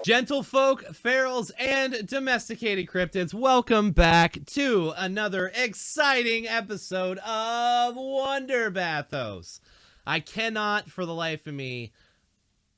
Gentlefolk, ferals, and domesticated cryptids, welcome back to another exciting episode of Wonder Bathos. I cannot, for the life of me,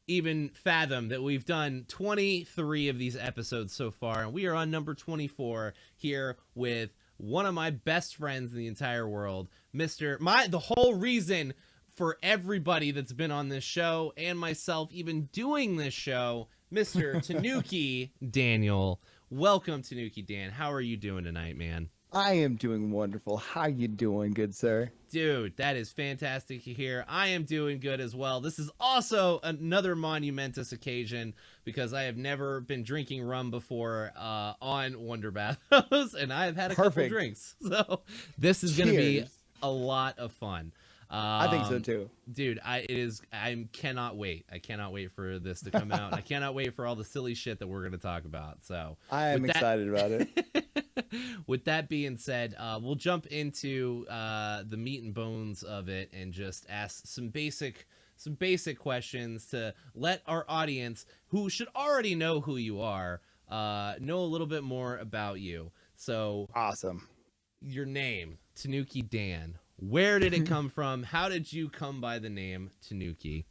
even fathom that we've done 23 of these episodes so far, and we are on number 24 here with one of my best friends in the entire world, the whole reason for everybody that's been on this show and myself even doing this show, Mr. Tanuki Daniel. Welcome, Tanuki Dan. How are you doing tonight, man? I am doing wonderful. How you doing, good sir? Dude, that is fantastic to hear. I am doing good as well. This is also another monumentous occasion because I have never been drinking rum before on Wonder Bathos, and I have had a couple drinks. So this is going to be a lot of fun. I think so too, dude. I cannot wait. I cannot wait for this to come out. I cannot wait for all the silly shit that we're going to talk about. So I am excited about it. With that being said, we'll jump into the meat and bones of it and just ask some basic questions to let our audience, who should already know who you are, know a little bit more about you. So awesome. Your name, Tanuki Dan. Where did it come from? How did you come by the name Tanuki?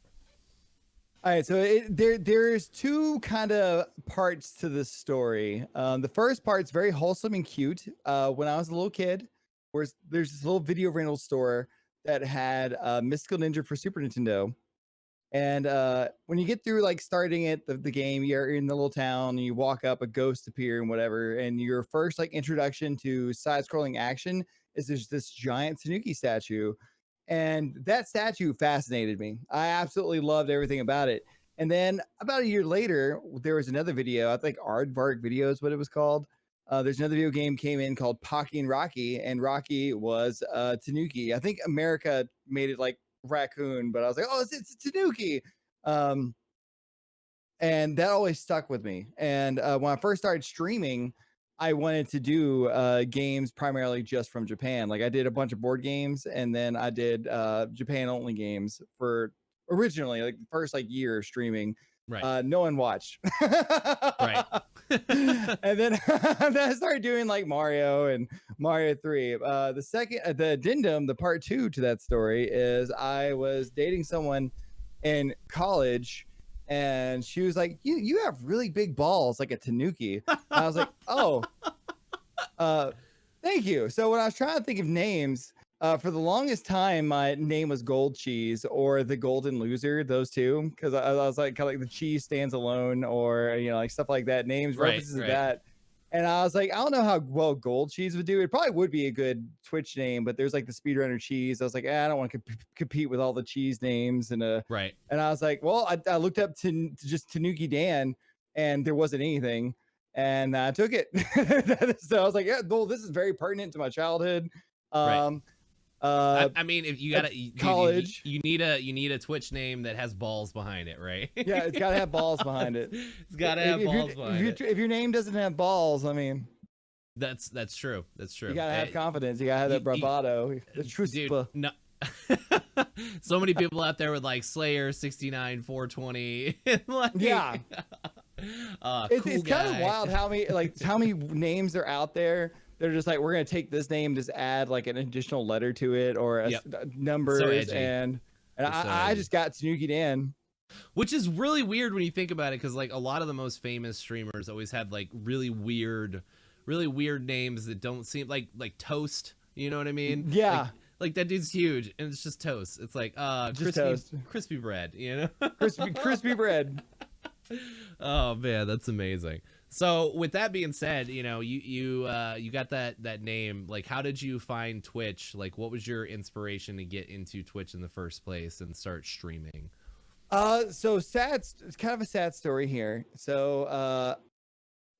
All right, so there's two kind of parts to this story. The first part's very wholesome and cute. When I was a little kid, there's this little video rental store that had Mystical Ninja for Super Nintendo. And when you get through like starting it, the game, you're in the little town, and you walk up, a ghost appear and whatever. And your first like introduction to side-scrolling action is there's this giant Tanuki statue. And that statue fascinated me. I absolutely loved everything about it. And then about a year later, there was another video, I think Aardvark Video is what it was called. There's another video game came in called Pocky and Rocky was Tanuki. I think America made it like racoon, but I was like, oh, it's Tanuki. And that always stuck with me. And when I first started streaming, I wanted to do games primarily just from Japan. Like I did a bunch of board games, and then I did Japan only games for originally like the first like year of streaming. Right. No one watched. Right. And then I started doing like Mario and Mario 3. The addendum, the part 2 to that story is I was dating someone in college, and she was like, you have really big balls like a Tanuki. And I was like, oh, thank you. So when I was trying to think of names, for the longest time, my name was Gold Cheese or the Golden Loser, those two, because I was like kind of like the cheese stands alone, or like stuff like that. Names, references to that. And I was like, I don't know how well Gold Cheese would do. It probably would be a good Twitch name, but there's like the Speedrunner Cheese. I was like, I don't want to compete with all the cheese names. And right. And I was like, well, I looked up to just Tanuki Dan, and there wasn't anything, and I took it. So I was like, yeah, well, this is very pertinent to my childhood. Right. I mean, if you gotta college, you need a Twitch name that has balls behind it, right? Yeah, it's gotta have balls behind it. It's gotta have balls behind it. If your name doesn't have balls, I mean, that's true. That's true. You gotta have confidence. You gotta have that bravado. Dude, no. So many people out there with like Slayer 69 420. Like, yeah. It's cool kind of wild how many names are out there. They're just like, we're gonna take this name, just add like an additional letter to it or numbers, and I just got Tanuki Dan, which is really weird when you think about it, because like a lot of the most famous streamers always have like really weird names that don't seem like Toast. You know what I mean? Yeah. Like that dude's huge, and it's just Toast. It's like crispy bread, you know? crispy bread. Oh man, that's amazing. So with that being said, you got that name. Like, how did you find Twitch? Like, what was your inspiration to get into Twitch in the first place and start streaming? So sad. It's kind of a sad story here. So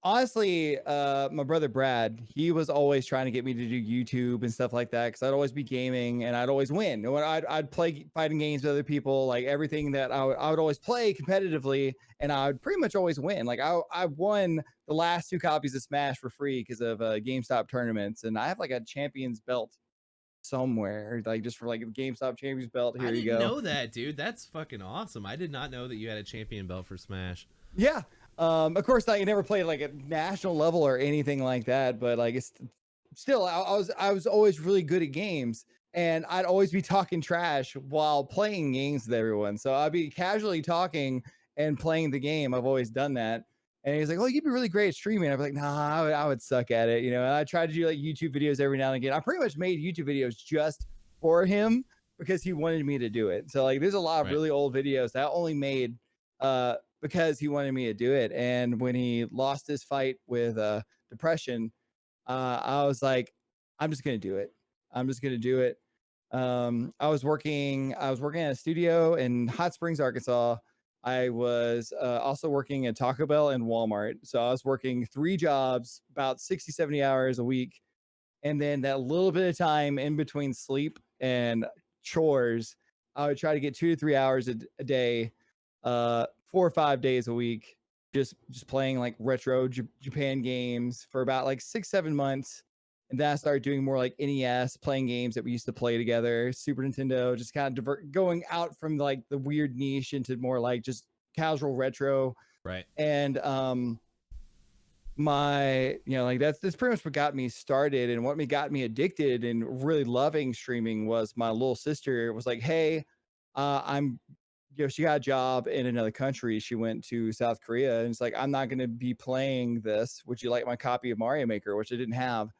honestly, my brother Brad, he was always trying to get me to do YouTube and stuff like that, because I'd always be gaming and I'd always win. And when I'd play fighting games with other people, like everything that I would always play competitively, and I would pretty much always win. Like I won the last 2 copies of Smash for free because of GameStop tournaments, and I have like a champion's belt somewhere, like just for like a GameStop champion's belt. Here you go. I didn't know that, dude. That's fucking awesome. I did not know that you had a champion belt for Smash. Yeah. Of course, like, I never played like a national level or anything like that, but like it's still, I was always really good at games, and I'd always be talking trash while playing games with everyone. So I'd be casually talking and playing the game. I've always done that. And he's like, "Oh, you'd be really great at streaming." I'd be like, "Nah, I would suck at it." And I tried to do like YouTube videos every now and again. I pretty much made YouTube videos just for him because he wanted me to do it. So like, there's a lot of Right. really old videos that I only made because he wanted me to do it. And when he lost his fight with depression, I was like, I'm just gonna do it. I'm just gonna do it. I was working at a studio in Hot Springs, Arkansas. I was also working at Taco Bell and Walmart. So I was working 3 jobs, about 60, 70 hours a week. And then that little bit of time in between sleep and chores, I would try to get 2 to 3 hours a day, 4 or 5 days a week, just playing like retro Japan games for about like 6, 7 months. And then I started doing more like NES, playing games that we used to play together, Super Nintendo, just kind of going out from like the weird niche into more like just casual retro. Right. And like that's pretty much what got me started, and what got me addicted and really loving streaming was my little sister was like, "Hey, I'm she got a job in another country. She went to South Korea, and it's like, I'm not going to be playing this. Would you like my copy of Mario Maker?" Which I didn't have.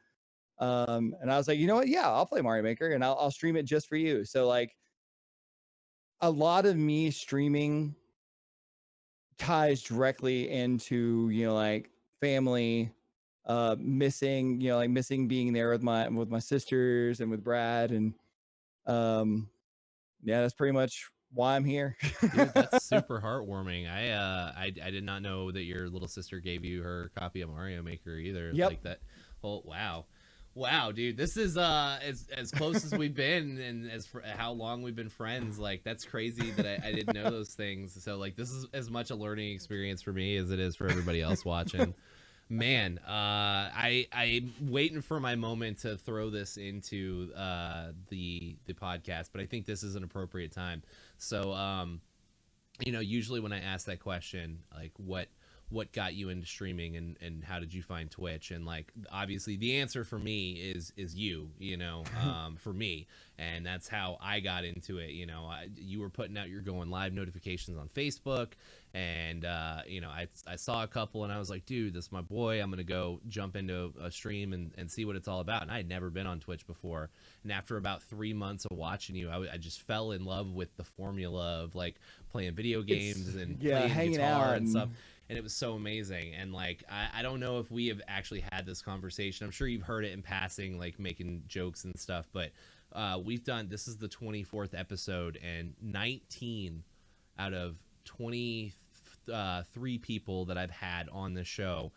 And I was like, "You know what? Yeah, I'll play Mario Maker, and I'll stream it just for you." So like, a lot of me streaming ties directly into like family, missing being there with my sisters and with Brad. And yeah, that's pretty much why I'm here. Dude, that's super heartwarming. I did not know that your little sister gave you her copy of Mario Maker either. Yep. Like that. Oh wow. Wow, dude, this is as close as we've been, and as for how long we've been friends. Like, that's crazy that I didn't know those things. So like, this is as much a learning experience for me as it is for everybody else watching. Man, I'm waiting for my moment to throw this into the podcast, but I think this is an appropriate time. So usually when I ask that question, like what got you into streaming, and how did you find Twitch, and like, obviously the answer for me is for me, and that's how I got into it. You were putting out your going live notifications on Facebook, and I saw a couple, and I was like, dude, this is my boy. I'm gonna go jump into a stream and see what it's all about. And I had never been on Twitch before, and after about 3 months of watching you, I just fell in love with the formula of like playing video games and playing hanging guitar out and stuff. And it was so amazing. And like, I don't know if we have actually had this conversation. I'm sure you've heard it in passing, like making jokes and stuff, but this is the 24th episode, and 19 out of 23 people that I've had on the show,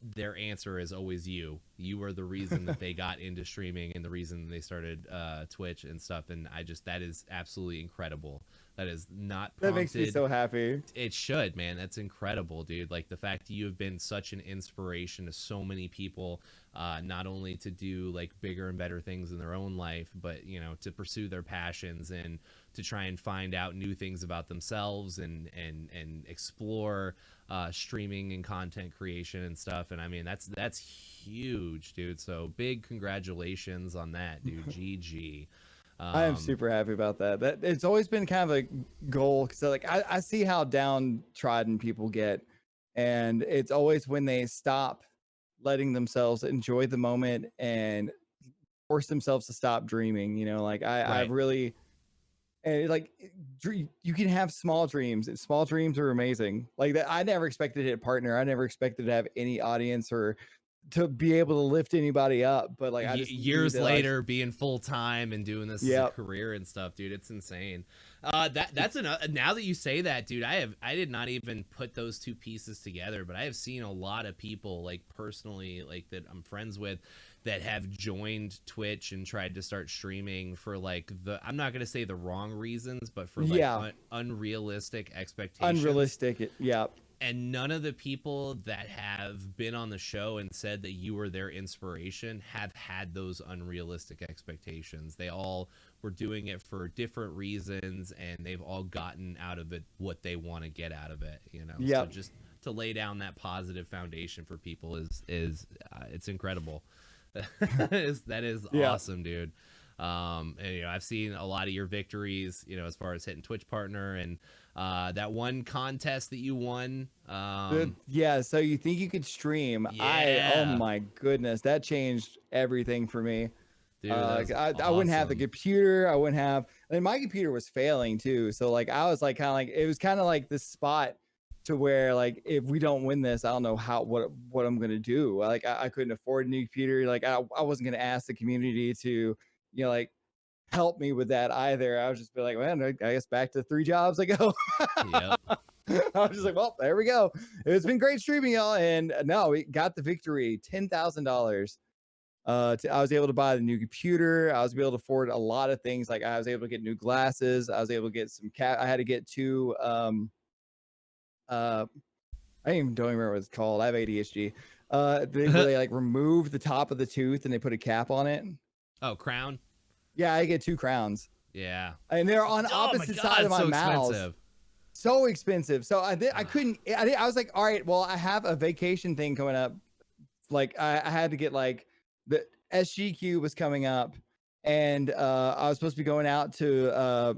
their answer is always you. You were the reason that they got into streaming, and the reason they started Twitch and stuff. And that is absolutely incredible. That is not prompted. That makes me so happy. It should, man. That's incredible, dude. Like, the fact that you have been such an inspiration to so many people, not only to do like bigger and better things in their own life, but to pursue their passions and to try and find out new things about themselves, and explore streaming and content creation and stuff. And I mean, that's huge, dude. So big congratulations on that, dude. GG. I am super happy about that. That it's always been kind of a goal, because like I see how downtrodden people get, and it's always when they stop letting themselves enjoy the moment and force themselves to stop dreaming. Like I've really, and like, you can have small dreams, and small dreams are amazing. Like that, I never expected to hit a partner. I never expected to have any audience or to be able to lift anybody up, but like, I just years later, being full time and doing this as a career and stuff, dude, it's insane. That's enough. Now that you say that, dude, I did not even put those two pieces together, but I have seen a lot of people, like, personally, like, that I'm friends with, that have joined Twitch and tried to start streaming for like I'm not gonna say the wrong reasons, but for like unrealistic expectations. Unrealistic, yeah. And none of the people that have been on the show and said that you were their inspiration have had those unrealistic expectations. They all were doing it for different reasons, and they've all gotten out of it what they want to get out of it, So just to lay down that positive foundation for people is it's incredible. That is Yeah. awesome, dude. And, I've seen a lot of your victories, as far as hitting Twitch partner and that one contest that you won. Yeah, so you think you could stream? Oh Yeah. my goodness, that changed everything for me. Dude, that was I wouldn't have the awesome. computer. I wouldn't have, and my computer was failing too. So like I was like kind of like it was kind of like this spot to where like if we don't win this, I don't know what I'm gonna do. Like I couldn't afford a new computer. Like I wasn't gonna ask the community to like help me with that either. I was just be like, man, I guess back to 3 jobs ago. Yep. I was just like, well, there we go. It's been great streaming, y'all, and no, we got the victory, $10,000. I was able to buy the new computer. I was able to afford a lot of things. Like I was able to get new glasses. I was able to get some I had to get 2 I don't even remember what it's called. I have ADHD. Where they like remove the top of the tooth and they put a cap on it. Oh, crown. Yeah, I get 2 crowns. Yeah. And they're on Oh my opposite God, side of my so mouth. expensive. So expensive. So I couldn't. I was like, all right, well, I have a vacation thing coming up. Like I had to get like the SGDQ was coming up, and I was supposed to be going out to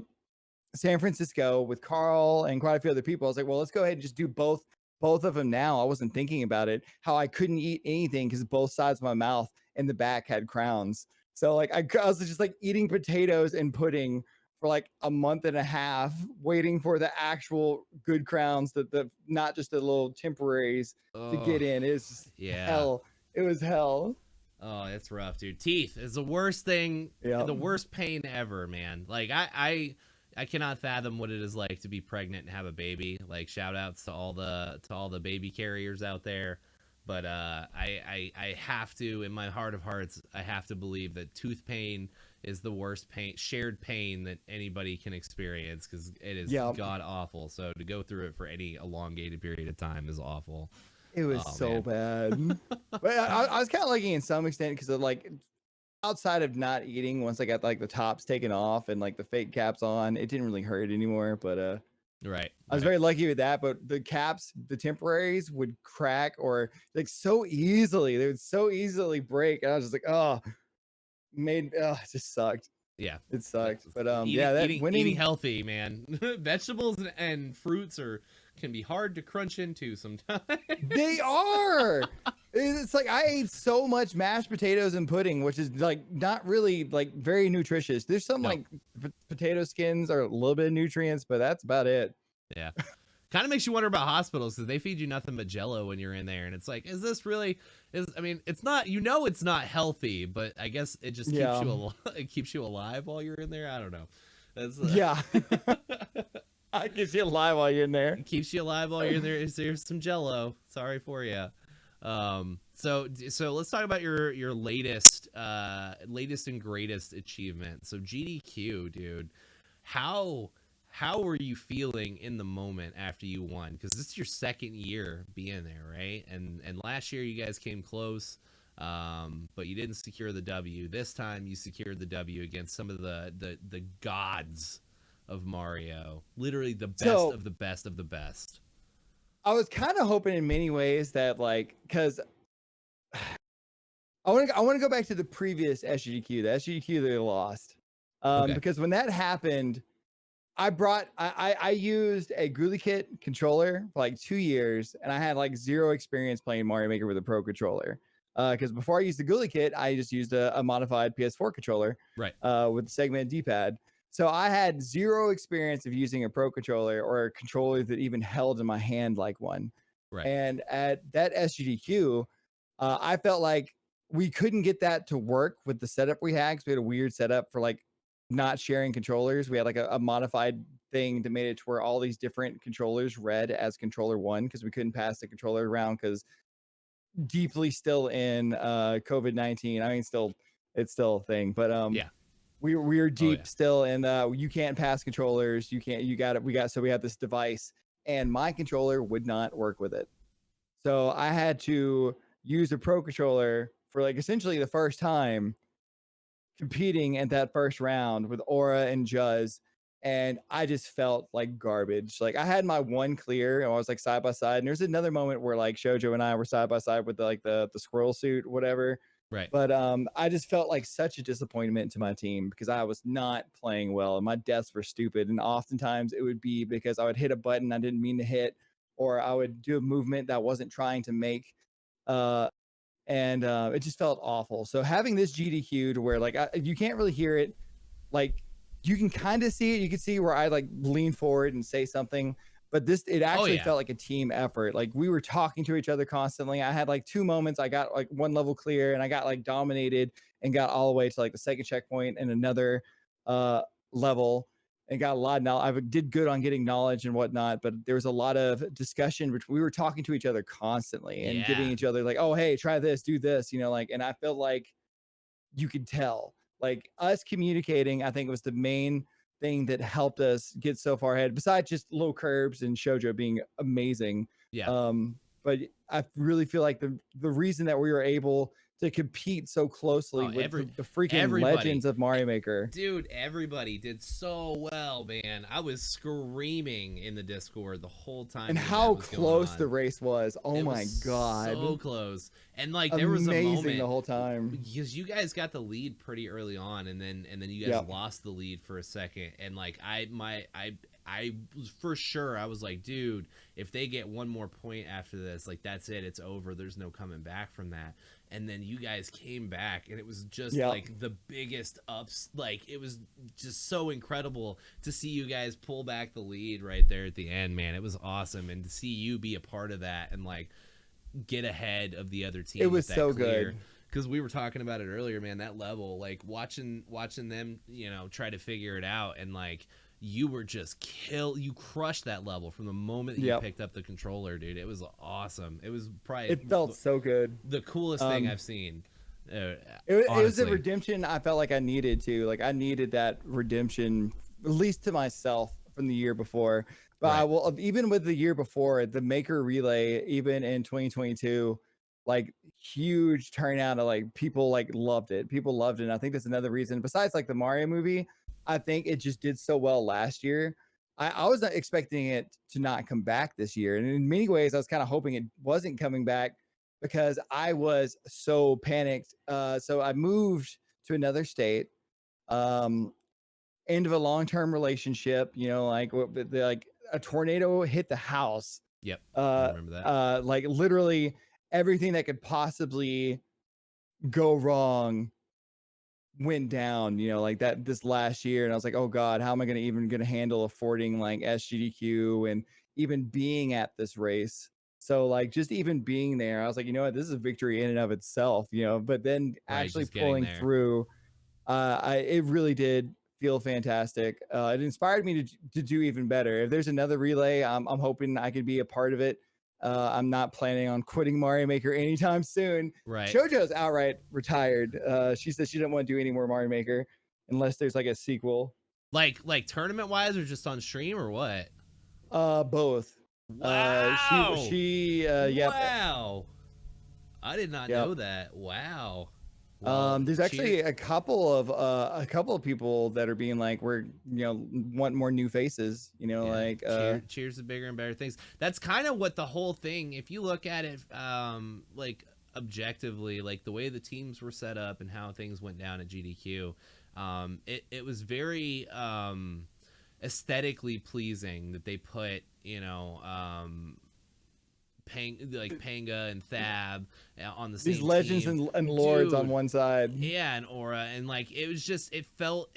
San Francisco with Carl and quite a few other people. I was like, well, let's go ahead and just do both of them now. I wasn't thinking about it, how I couldn't eat anything because both sides of my mouth and the back had crowns. So like I was just like eating potatoes and pudding for like a month and a half, waiting for the actual good crowns, the not just the little temporaries to get in. It was just hell. It was hell. Oh, it's rough, dude. Teeth is the worst thing, the worst pain ever, man. Like I cannot fathom what it is like to be pregnant and have a baby. Like shout outs to all the baby carriers out there. But I have to, in my heart of hearts, I have to believe that tooth pain is the worst shared pain that anybody can experience, because it is god awful. So to go through it for any elongated period of time is awful. It was so bad. But I was kind of liking it in some extent because of like outside of not eating, once I got like the tops taken off and like the fake caps on, it didn't really hurt anymore. But right. I was very lucky with that. But the caps, the temporaries would crack or like so easily. They would so easily break. And I was just like, it just sucked. Yeah, it sucked. But eating healthy, man. Vegetables and fruits can be hard to crunch into sometimes. They are. It's like I ate so much mashed potatoes and pudding, which is like not really like very nutritious. There's some like potato skins are a little bit of nutrients, but that's about it. Yeah. Kind of makes you wonder about hospitals, because they feed you nothing but Jello when you're in there, and it's like, is this really? I mean, it's not. It's not healthy, but I guess it just keeps you alive while you're in there. I don't know. Yeah. It keeps you alive while you're in there. It keeps you alive while you're in there. There's some Jello. Sorry for you. So let's talk about your latest and greatest achievement. So GDQ, dude, how were you feeling in the moment after you won? Because this is your second year being there, right? And last year you guys came close, but you didn't secure the W. This time you secured the W against some of the gods of Mario, literally the best of the best of the best. I was kind of hoping in many ways that like, because I want to go back to the previous SGDQ, the SGDQ they lost, because when that happened, I used a GuliKit controller for like 2 years, and I had like 0 experience playing Mario Maker with a Pro controller. Because before I used the GuliKit, I just used a modified PS4 controller, right, with the segmented D-pad. So I had 0 experience of using a Pro controller or a controller that even held in my hand like one. Right. And at that SGDQ, I felt like we couldn't get that to work with the setup we had, because we had a weird setup for like not sharing controllers. We had like a modified thing that made it to where all these different controllers read as controller one, because we couldn't pass the controller around, because deeply still in COVID-19. I mean, it's still a thing, but we are deep still, and you can't pass controllers. We had this device, and my controller would not work with it. So I had to use a Pro controller for like essentially the first time competing at that first round with Aura and Juz. and I just felt like garbage. Like I had my one clear, and I was like side by side. And there's another moment where like Shoujo and I were side by side with the squirrel suit, whatever. Right. But I just felt like such a disappointment to my team because I was not playing well, and my deaths were stupid. And oftentimes it would be because I would hit a button I didn't mean to hit, or I would do a movement that I wasn't trying to make. Uh, and it just felt awful. So having this GDQ to where like you can't really hear it, like you can kind of see it. You can see where I like lean forward and say something, but it actually felt like a team effort. Like we were talking to each other constantly. I had like 2 moments. I got like one level clear, and I got like dominated and got all the way to like the second checkpoint and another level, and got a lot of knowledge. I did good on getting knowledge and whatnot, but there was a lot of discussion, which we were talking to each other constantly and giving each other like, oh, hey, try this, do this, like, and I felt like you could tell like us communicating, I think was the main thing that helped us get so far ahead, besides just low curbs and Shoujo being amazing. Yeah. But I really feel like the reason that we were able to compete so closely with the freaking legends of Mario Maker. Dude, everybody did so well, man. I was screaming in the Discord the whole time. And how close the race was. Oh my God. So close. And like there was a moment the whole time. Because you guys got the lead pretty early on, and then you guys lost the lead for a second. And like I was for sure, I was like, dude, if they get one more point after this, like that's it, it's over. There's no coming back from that. And then you guys came back, and it was just like the biggest ups. Like it was just so incredible to see you guys pull back the lead right there at the end, man. It was awesome, and to see you be a part of that and like get ahead of the other team. It was so good. Because we were talking about it earlier, man. That level, like watching them, try to figure it out, and like you were just you crushed that level from the moment that you picked up the controller, dude. It was awesome. It was probably it felt so good, the coolest thing I've seen. It was a redemption I felt like I needed to. Like I needed that redemption, at least to myself, from the year before. But I will, even with the year before, the Maker Relay, even in 2022, like huge turnout of like people like loved it. People loved it. And I think that's another reason, besides like the Mario movie, I think it just did so well last year. I was not expecting it to not come back this year. And in many ways, I was kind of hoping it wasn't coming back because I was so panicked. So I moved to another state, end of a long-term relationship, like a tornado hit the house. Yep. I remember that. Like literally everything that could possibly go wrong went down, like that this last year. And I was like, oh God, how am I gonna handle affording like SGDQ and even being at this race? So like just even being there, I was like, you know what, this is a victory in and of itself, but then actually pulling through, it really did feel fantastic. It inspired me to do even better. If there's another relay, I'm hoping I could be a part of it. I'm not planning on quitting Mario Maker anytime soon. Right. Shoujo's outright retired. She says she doesn't want to do any more Mario Maker unless there's like a sequel. Like tournament wise, or just on stream, or what? Both. Wow. Wow. I did not know that. Wow. Well, there's actually a couple of people that are being like, we're want more new faces, like cheers to bigger and better things. That's kind of what the whole thing, if you look at it like objectively, like the way the teams were set up and how things went down at GDQ, it was very aesthetically pleasing that they put Panga and Thab on the same these legends team. and lords on one side. Yeah, and Aura, and like it was just it felt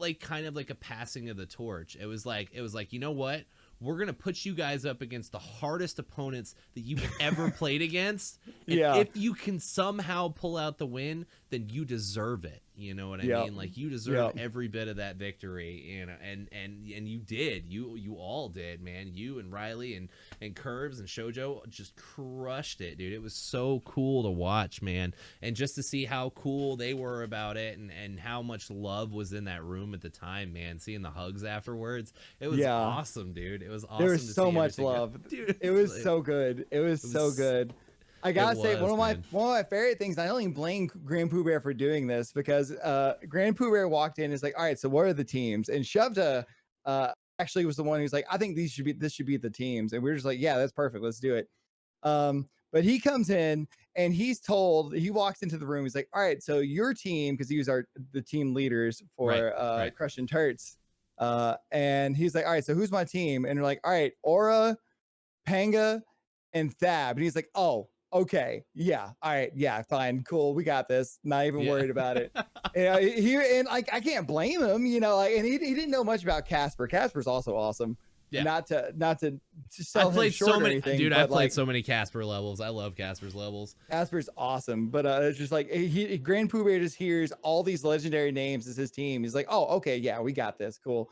like kind of like a passing of the torch. It was like, you know what? We're gonna put you guys up against the hardest opponents that you've ever played against. And if you can somehow pull out the win, then you deserve it. You know what I mean? Like you deserve every bit of that victory, and you did. You all did, man. You and Riley and Curbs and Shoujo just crushed it, dude. It was so cool to watch, man. And just to see how cool they were about it and how much love was in that room at the time, man. Seeing the hugs afterwards. It was awesome, dude. It was awesome. There was so much love. Dude, it was so good. It was so good. I gotta say, one of my favorite things, I only blame Grand Pooh Bear for doing this, because Grand Pooh Bear walked in and is like, all right, so what are the teams? And shoved a actually was the one who's like, I think this should be the teams, and we are just like, yeah, that's perfect, let's do it. But he comes in and he walks into the room, he's like, all right, so your team, because he was the team leaders for right. Crush and Turts, and he's like, all right, so who's my team? And they're like, all right, Aura, Panga, and Thab. And he's like, oh, okay, yeah, all right, yeah, fine, cool, we got this, not even worried about it. And like, I can't blame him, like, and he didn't know much about Casper. Casper's also awesome. Yeah. Not to sell I played him short so many, or anything, dude. but I played so many Casper levels. I love Casper's levels. Casper's awesome, but it's just like Grand Pooh Bear just hears all these legendary names as his team. He's like, oh, okay, yeah, we got this, cool.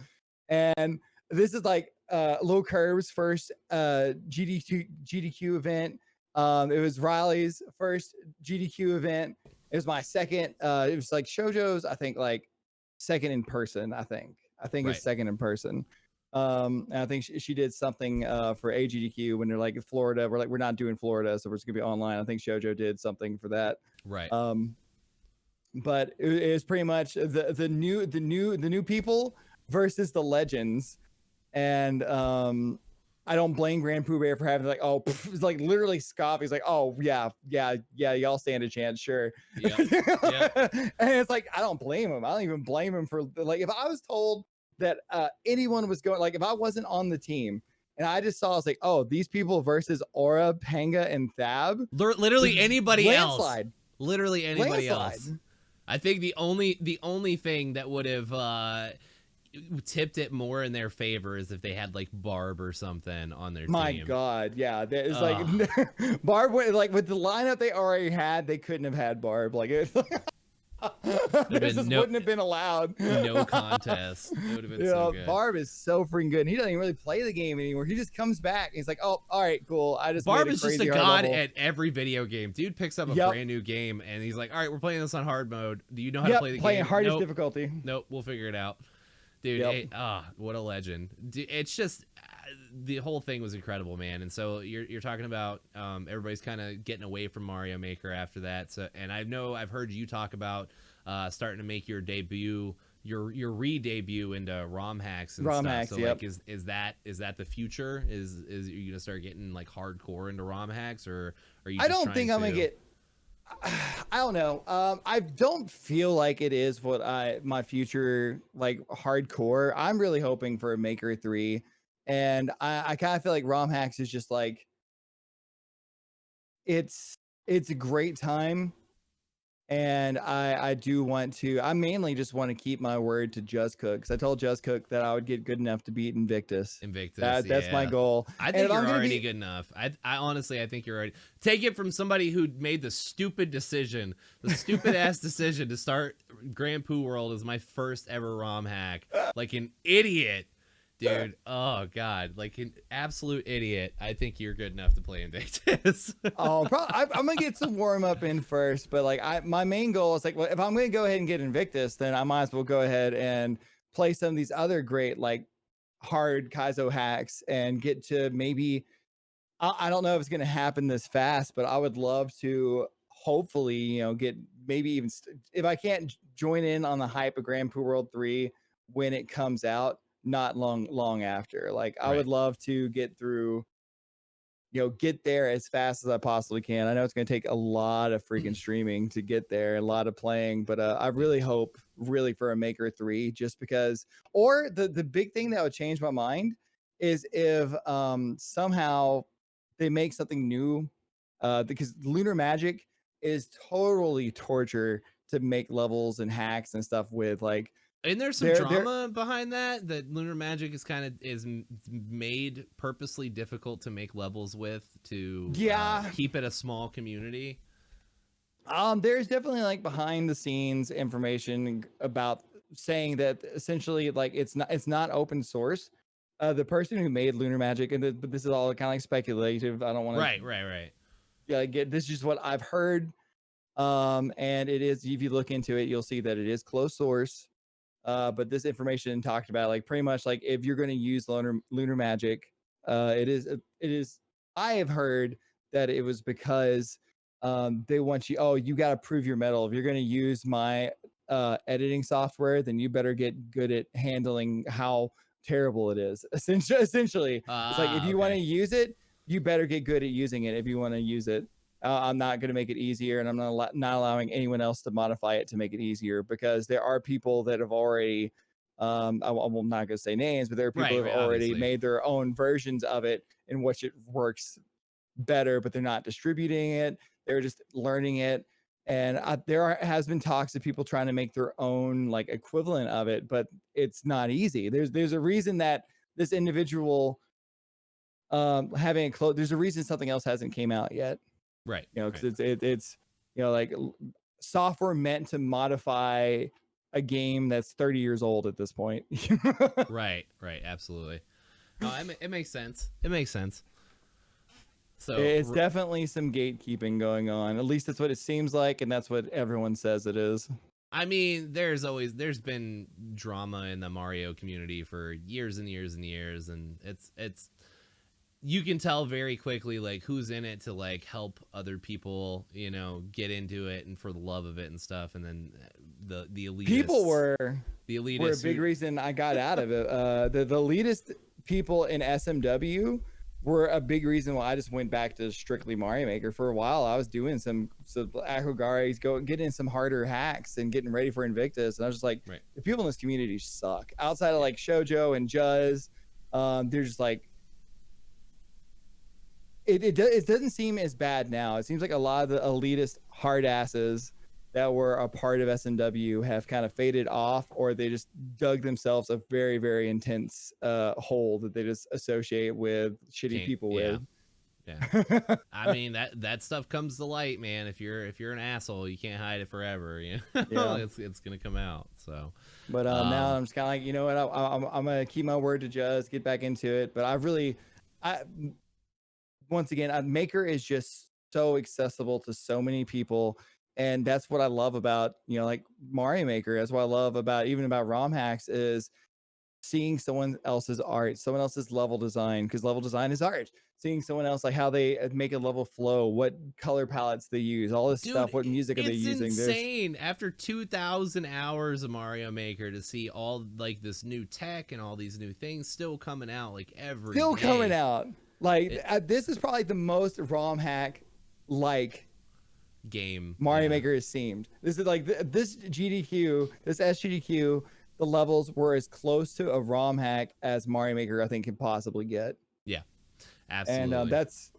And this is like Low Curve's first GDQ event. It was Riley's first GDQ event. It was my second. It was like Shoujo's, I think, like second in person. I think it's second in person. And I think she did something for AGDQ when they're like in Florida. We're not doing Florida, so we're just gonna be online. I think Shoujo did something for that. Right. But it was pretty much the new people versus the legends, and I don't blame Grand Pooh Bear for having like, oh, it's like literally scoff. He's like, oh yeah, y'all stand a chance, sure. Yeah. And it's like, I don't blame him. I don't even blame him for like, if I was told that anyone was going, like if I wasn't on the team and I just saw, I was like, oh, these people versus Aura, Panga, and Thab. Literally anybody landslide. else. Literally anybody Landslide. else. I think the only thing that would have tipped it more in their favor is if they had like Barb or something on their team. My God, yeah, it's like Barb, like with the lineup they already had, they couldn't have had Barb. Like it. This wouldn't have been allowed. No contest. It would have been so good. Barb is so freaking good. And he doesn't even really play the game anymore. He just comes back and he's like, oh, all right, cool. Barb is just a god at every video game. Dude picks up a brand new game and he's like, all right, we're playing this on hard mode. Do you know how to play the game? Playing hardest difficulty. Nope, we'll figure it out. Dude, what a legend. It's just the whole thing was incredible, man. And so you're talking about everybody's kind of getting away from Mario Maker after that. So, and I've heard you talk about starting to make your debut, your re-debut into ROM hacks and stuff. Hacks, so like, is that the future? Is you gonna start getting like hardcore into ROM hacks, or are you? I don't think I'm gonna get. I don't know. I don't feel like it is what my future like hardcore. I'm really hoping for a Maker 3, and I kind of feel like ROM hacks is just like it's a great time, and I do want to. I mainly just want to keep my word to Just Cook, because I told Just Cook that I would get good enough to beat Invictus. That's my goal. I think you're already good enough. I honestly, I think you're already. Take it from somebody who made the stupid decision, the stupid ass decision to start Grand Pooh World as my first ever ROM hack, like an idiot. Dude, oh God, like an absolute idiot. I think you're good enough to play Invictus. I'm gonna get some warm up in first, but like my main goal is like, well, if I'm gonna go ahead and get Invictus, then I might as well go ahead and play some of these other great like hard Kaizo hacks and get to maybe. I don't know if it's gonna happen this fast, but I would love to hopefully get maybe even if I can't join in on the hype of Grand Pooh World 3 when it comes out. Not long after. Like I would love to get through, get there as fast as I possibly can. I know it's going to take a lot of freaking streaming to get there, a lot of playing, but I really hope for a Maker 3, just because. Or the big thing that would change my mind is if somehow they make something new, because Lunar Magic is totally torture to make levels and hacks and stuff with. Like, and there's some drama behind that Lunar Magic is made purposely difficult to make levels with to keep it a small community. There's definitely like behind the scenes information about saying that essentially like it's not open source. The person who made Lunar Magic, but this is all kind of like speculative. I don't want to. Right. Yeah, this is just what I've heard. And it is, if you look into it, you'll see that it is closed source. But this information talked about like pretty much like if you're going to use Lunar Magic, it is. I have heard that it was because they want you. You got to prove your metal. If you're going to use my editing software, then you better get good at handling how terrible it is. Essentially, it's like if you want to Okay. use it, you better get good at using it. If you want to use it, I'm not going to make it easier, and I'm not allowing anyone else to modify it to make it easier, because there are people that have already, I'm not going to say names, but there are people Right, that have right, already obviously. made their own versions of it in which it works better, but they're not distributing it. They're just learning it. And has been talks of people trying to make their own like equivalent of it, but it's not easy. There's a reason that this individual having a there's a reason something else hasn't came out yet. Right, You know, right. because it's like software meant to modify a game that's 30 years old at this point. Right, right, absolutely. No, it makes sense. It makes sense. So, It's definitely some gatekeeping going on. At least that's what it seems like, and that's what everyone says it is. I mean, there's been drama in the Mario community for years and years and years, and it's you can tell very quickly like who's in it to like help other people, get into it and for the love of it and stuff, and then the elitists. People were the elitists a big reason I got out of it. The elitist people in SMW were a big reason why I just went back to strictly Mario Maker. For a while, I was doing some Akugaris, getting some harder hacks and getting ready for Invictus. And I was just like, right. The people in this community suck. Outside of like Shoujo and Juz, they're just like, it doesn't seem as bad now. It seems like a lot of the elitist hard asses that were a part of SMW have kind of faded off, or they just dug themselves a very, very intense hole that they just associate with shitty people with. Yeah. I mean, that stuff comes to light, man. If you're an asshole, you can't hide it forever. Yeah. It's gonna come out. So, but now I'm just kind of like, you know what? I'm gonna keep my word to Juz, get back into it. But once again, Maker is just so accessible to so many people. And that's what I love about, like Mario Maker. That's what I love about ROM hacks, is seeing someone else's art, someone else's level design, because level design is art. Seeing someone else, like how they make a level flow, what color palettes they use, all this stuff, what music are they using. It's insane. After 2,000 hours of Mario Maker, to see all like this new tech and all these new things still coming out like every day. Coming out. Like this is probably the most ROM hack like game Mario Maker has seemed. This is like this SGDQ, the levels were as close to a ROM hack as Mario Maker I think can possibly get. Yeah, absolutely. And that's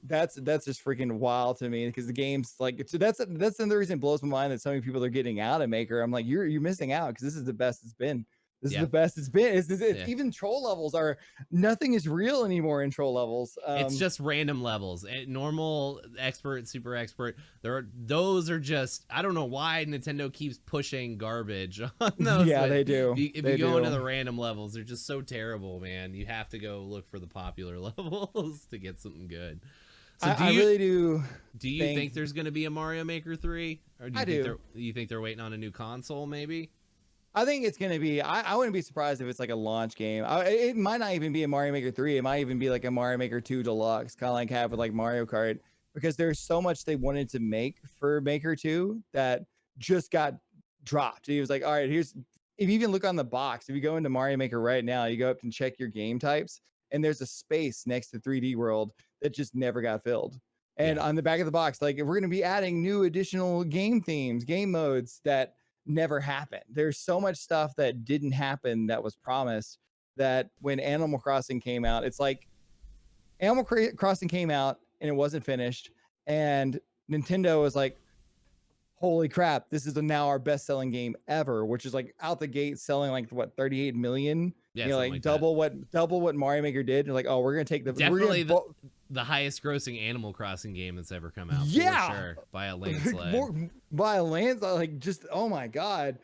just freaking wild to me, because the game's like, so that's another reason it blows my mind that so many people are getting out of Maker. I'm like, you're missing out, because this is the best it's been. This is the best it's been. Even troll levels are, nothing is real anymore in troll levels. It's just random levels. Normal, expert, super expert. Those are just, I don't know why Nintendo keeps pushing garbage on those. Yeah, they do. If you go into the random levels, they're just so terrible, man. You have to go look for the popular levels to get something good. So I really do. Do you think there's going to be a Mario Maker 3? Or do you think they're waiting on a new console, maybe? I think it's going to be, I wouldn't be surprised if it's like a launch game. It might not even be a Mario Maker 3. It might even be like a Mario Maker 2 Deluxe, kind of like have with like Mario Kart, because there's so much they wanted to make for Maker 2 that just got dropped. He was like, all right, if you even look on the box, if you go into Mario Maker right now, you go up and check your game types, and there's a space next to 3D World that just never got filled. And on the back of the box, like, we're going to be adding new additional game themes, game modes that never happened. There's so much stuff that didn't happen that was promised, that when Animal Crossing came out, it's like Animal Crossing came out and it wasn't finished, and Nintendo was like, holy crap, this is now our best-selling game ever, which is like out the gate selling like what, 38 million. Yeah, like double what Mario Maker did. They're like, oh, we're gonna take definitely the highest grossing Animal Crossing game that's ever come out. Yeah, for sure, by a landslide. By a landslide, like, just, oh my god.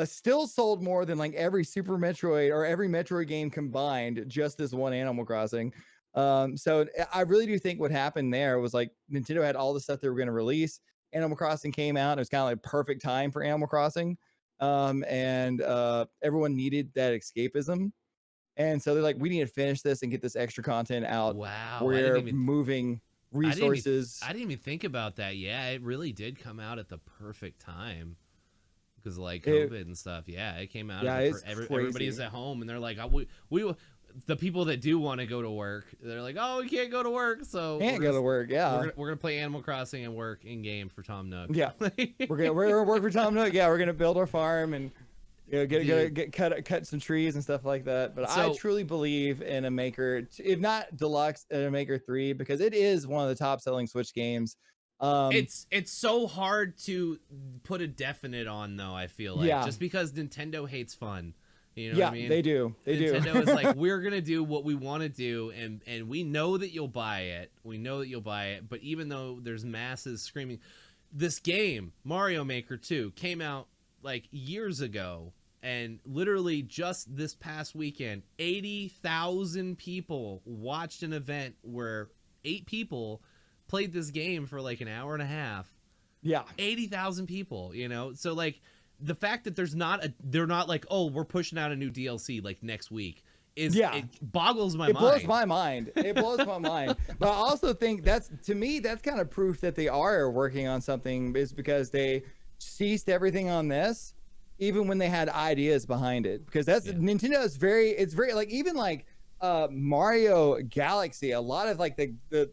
Still sold more than like every Super Metroid or every Metroid game combined, just this one Animal Crossing. So I really do think what happened there was like Nintendo had all the stuff they were going to release. Animal Crossing came out. It was kind of like perfect time for Animal Crossing. And everyone needed that escapism. And so they're like, we need to finish this and get this extra content out. Wow. We're moving resources. I didn't even think about that. Yeah, it really did come out at the perfect time. Because like COVID and stuff. Yeah, it came out. Yeah, everybody's at home and they're like, the people that do want to go to work, they're like, oh, we can't go to work, so Can't go to work. Yeah. we're gonna play Animal Crossing and work in game for Tom Nook. Yeah. we're gonna work for Tom Nook. Yeah, we're gonna build our farm and get cut some trees and stuff like that. But I truly believe in a Maker, if not Deluxe, in a Maker 3, because it is one of the top selling Switch games. It's so hard to put a definite on, though. I feel like just because Nintendo hates fun. You know what I mean? They do. Nintendo is like, we're gonna do what we want to do, and we know that you'll buy it. We know that you'll buy it. But even though there's masses screaming, this game, Mario Maker 2, came out like years ago, and literally just this past weekend, 80,000 people watched an event where 8 people played this game for like an hour and a half. Yeah, 80,000 people. You know, so like. The fact that they're not like, oh, we're pushing out a new DLC like next week it boggles my mind. It blows my mind. It blows my mind. But I also think that's kind of proof that they are working on something, is because they ceased everything on this, even when they had ideas behind it. Because Nintendo is very like, even like Mario Galaxy, a lot of like the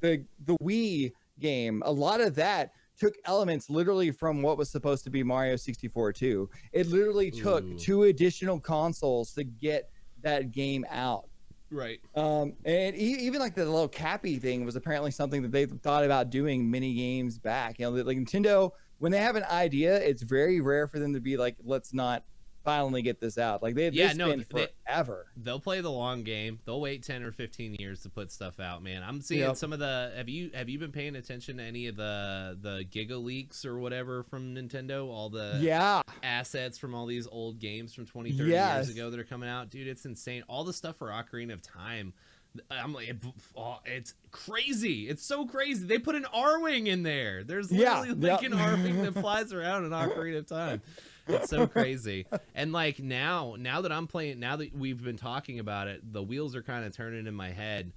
Wii game, a lot of that took elements literally from what was supposed to be Mario 64 too. It literally took 2 additional consoles to get that game out. Right. And even like the little Cappy thing was apparently something that they thought about doing many games back. You know, like Nintendo, when they have an idea, it's very rare for them to be like, let's not finally get this out. Like they've been forever. They'll play the long game. They'll wait 10 or 15 years to put stuff out, man. I'm seeing some of the have you been paying attention to any of the Giga leaks or whatever from Nintendo? All the assets from all these old games from 20, 30 years ago that are coming out. Dude, it's insane. All the stuff for Ocarina of Time. I'm like, it's crazy. It's so crazy. They put an R-Wing in there. There's literally like an R-Wing that flies around in Ocarina of Time. It's so crazy. And like now that I'm playing, now that we've been talking about it, the wheels are kind of turning in my head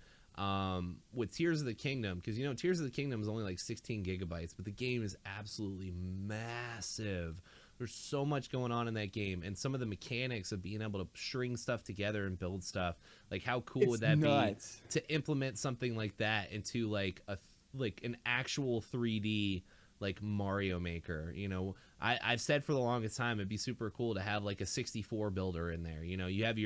with Tears of the Kingdom, because, you know, Tears of the Kingdom is only like 16 gigabytes, but the game is absolutely massive. There's so much going on in that game, and some of the mechanics of being able to string stuff together and build stuff, like how cool would that be to implement something like that into like an actual 3D like Mario Maker? You know, I've said for the longest time it'd be super cool to have like a 64 builder in there. You know, you have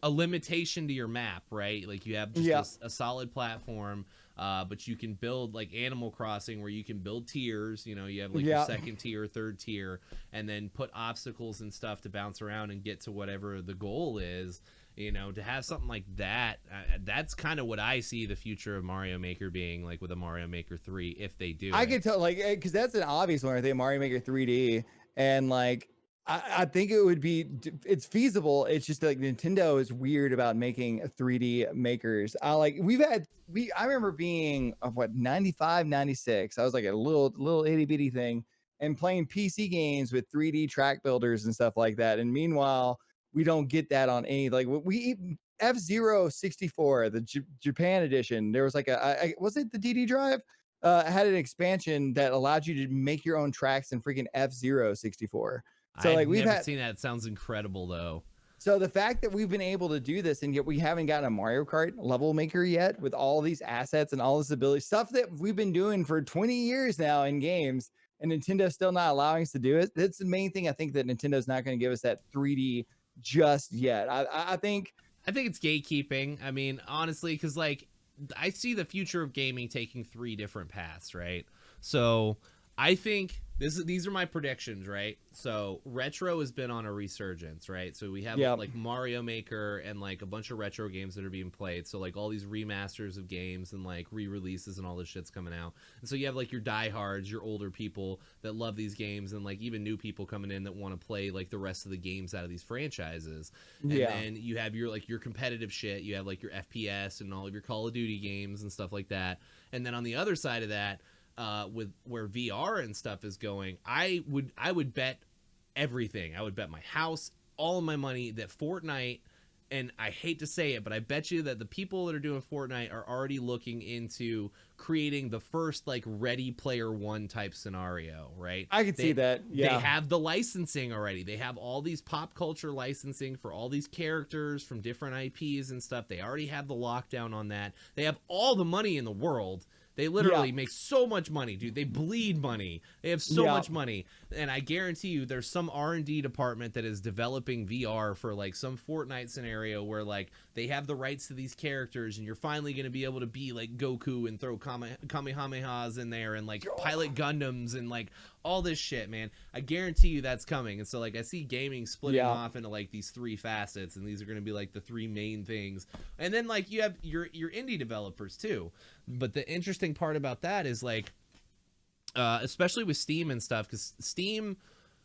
a limitation to your map, right? Like you have just a solid platform, but you can build like Animal Crossing, where you can build tiers. You know, you have like your second tier, third tier, and then put obstacles and stuff to bounce around and get to whatever the goal is. You know, to have something like that, that's kind of what I see the future of Mario Maker being, like with a Mario Maker 3, if they do. I can tell, like, because that's an obvious one. I think Mario Maker 3D, and like, I think it would be, it's feasible. It's just like Nintendo is weird about making 3D makers. I remember being of 95, 96. I was like a little itty bitty thing and playing PC games with 3D track builders and stuff like that. And meanwhile, we don't get that on any, like, F-Zero 64, the Japan edition. There was like was it the DD drive? Had an expansion that allowed you to make your own tracks in freaking F-Zero 64. So I've never seen that. It sounds incredible though. So the fact that we've been able to do this, and yet we haven't gotten a Mario Kart level maker yet, with all these assets and all this ability, stuff that we've been doing for 20 years now in games, and Nintendo's still not allowing us to do it. That's the main thing. I think that Nintendo's not going to give us that 3D just yet. I think it's gatekeeping. I mean, honestly, because like I see the future of gaming taking 3 different paths, right? So I think these are my predictions, right? So retro has been on a resurgence, right? So we have like Mario Maker and like a bunch of retro games that are being played. So like all these remasters of games and like re-releases and all this shit's coming out. And so you have like your diehards, your older people that love these games, and like even new people coming in that want to play like the rest of the games out of these franchises. And then you have your competitive shit. You have like your FPS and all of your Call of Duty games and stuff like that. And then on the other side of that, with where VR and stuff is going, I would bet everything. I would bet my house, all of my money, that Fortnite and I hate to say it, but I bet you that the people that are doing Fortnite are already looking into creating the first like Ready Player One type scenario, right? I could see that. Yeah. They have the licensing already. They have all these pop culture licensing for all these characters from different IPs and stuff. They already have the lockdown on that. They have all the money in the world. They literally make so much money, dude. They bleed money. They have so much money. And I guarantee you there's some R&D department that is developing VR for like some Fortnite scenario where like they have the rights to these characters and you're finally going to be able to be like Goku and throw Kamehamehas in there and like pilot Gundams and like all this shit, man. I guarantee you that's coming. And so like I see gaming splitting off into like these three facets, and these are going to be like the three main things. And then like you have your indie developers too. But the interesting part about that is like especially with Steam and stuff, because Steam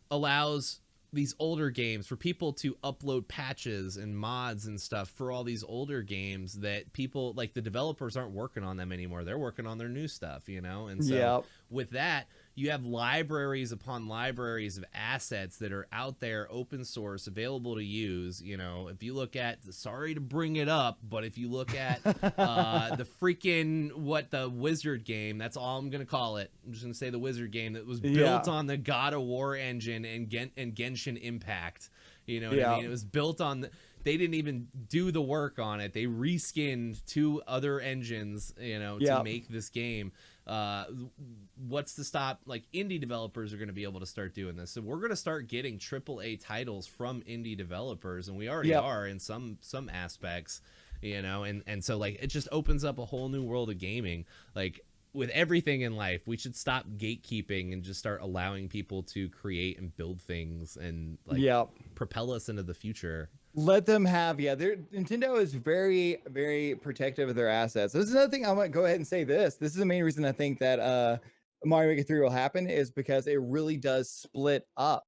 allows these older games for people to upload patches and mods and stuff for all these older games that people like the developers aren't working on them anymore. They're working on their new stuff, you know? And so with that, you have libraries upon libraries of assets that are out there, open source, available to use. You know, if you look at, sorry to bring it up, but if you look at the freaking, the Wizard game, that's all I'm going to call it. I'm just going to say the Wizard game that was built on the God of War engine and Genshin Impact. You know what I mean? It was built on they didn't even do the work on it. They reskinned 2 other engines, you know, to make this game. What's to stop? Like, indie developers are going to be able to start doing this. So we're going to start getting AAA titles from indie developers, and we already are in some aspects, you know, and so like it just opens up a whole new world of gaming. Like, with everything in life, we should stop gatekeeping and just start allowing people to create and build things and like propel us into the future. Let them have, Nintendo is very, very protective of their assets. This is another thing I want to go ahead and say this. This is the main reason I think that Mario Maker 3 will happen, is because it really does split up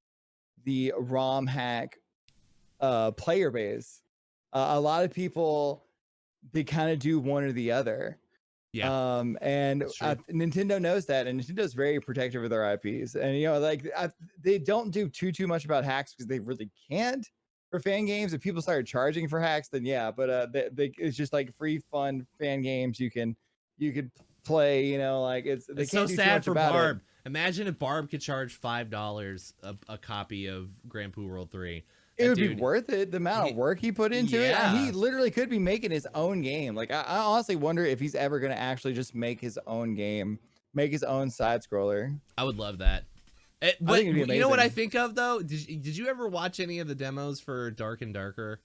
the ROM hack player base. A lot of people, they kind of do one or the other. Nintendo knows that, and Nintendo's very protective of their IPs. And, you know, like they don't do too much about hacks because they really can't. For fan games, if people started charging for hacks, then it's just like free fun fan games you could play, you know, like it's so sad for Barb. Imagine if Barb could charge $5 a copy of Grand Poo World 3. It would be worth it, the amount of work he put into it. And he literally could be making his own game. Like, I honestly wonder if he's ever going to actually just make his own game, make his own side scroller. I would love that. But you know what I think of, though? Did you ever watch any of the demos for Dark and Darker?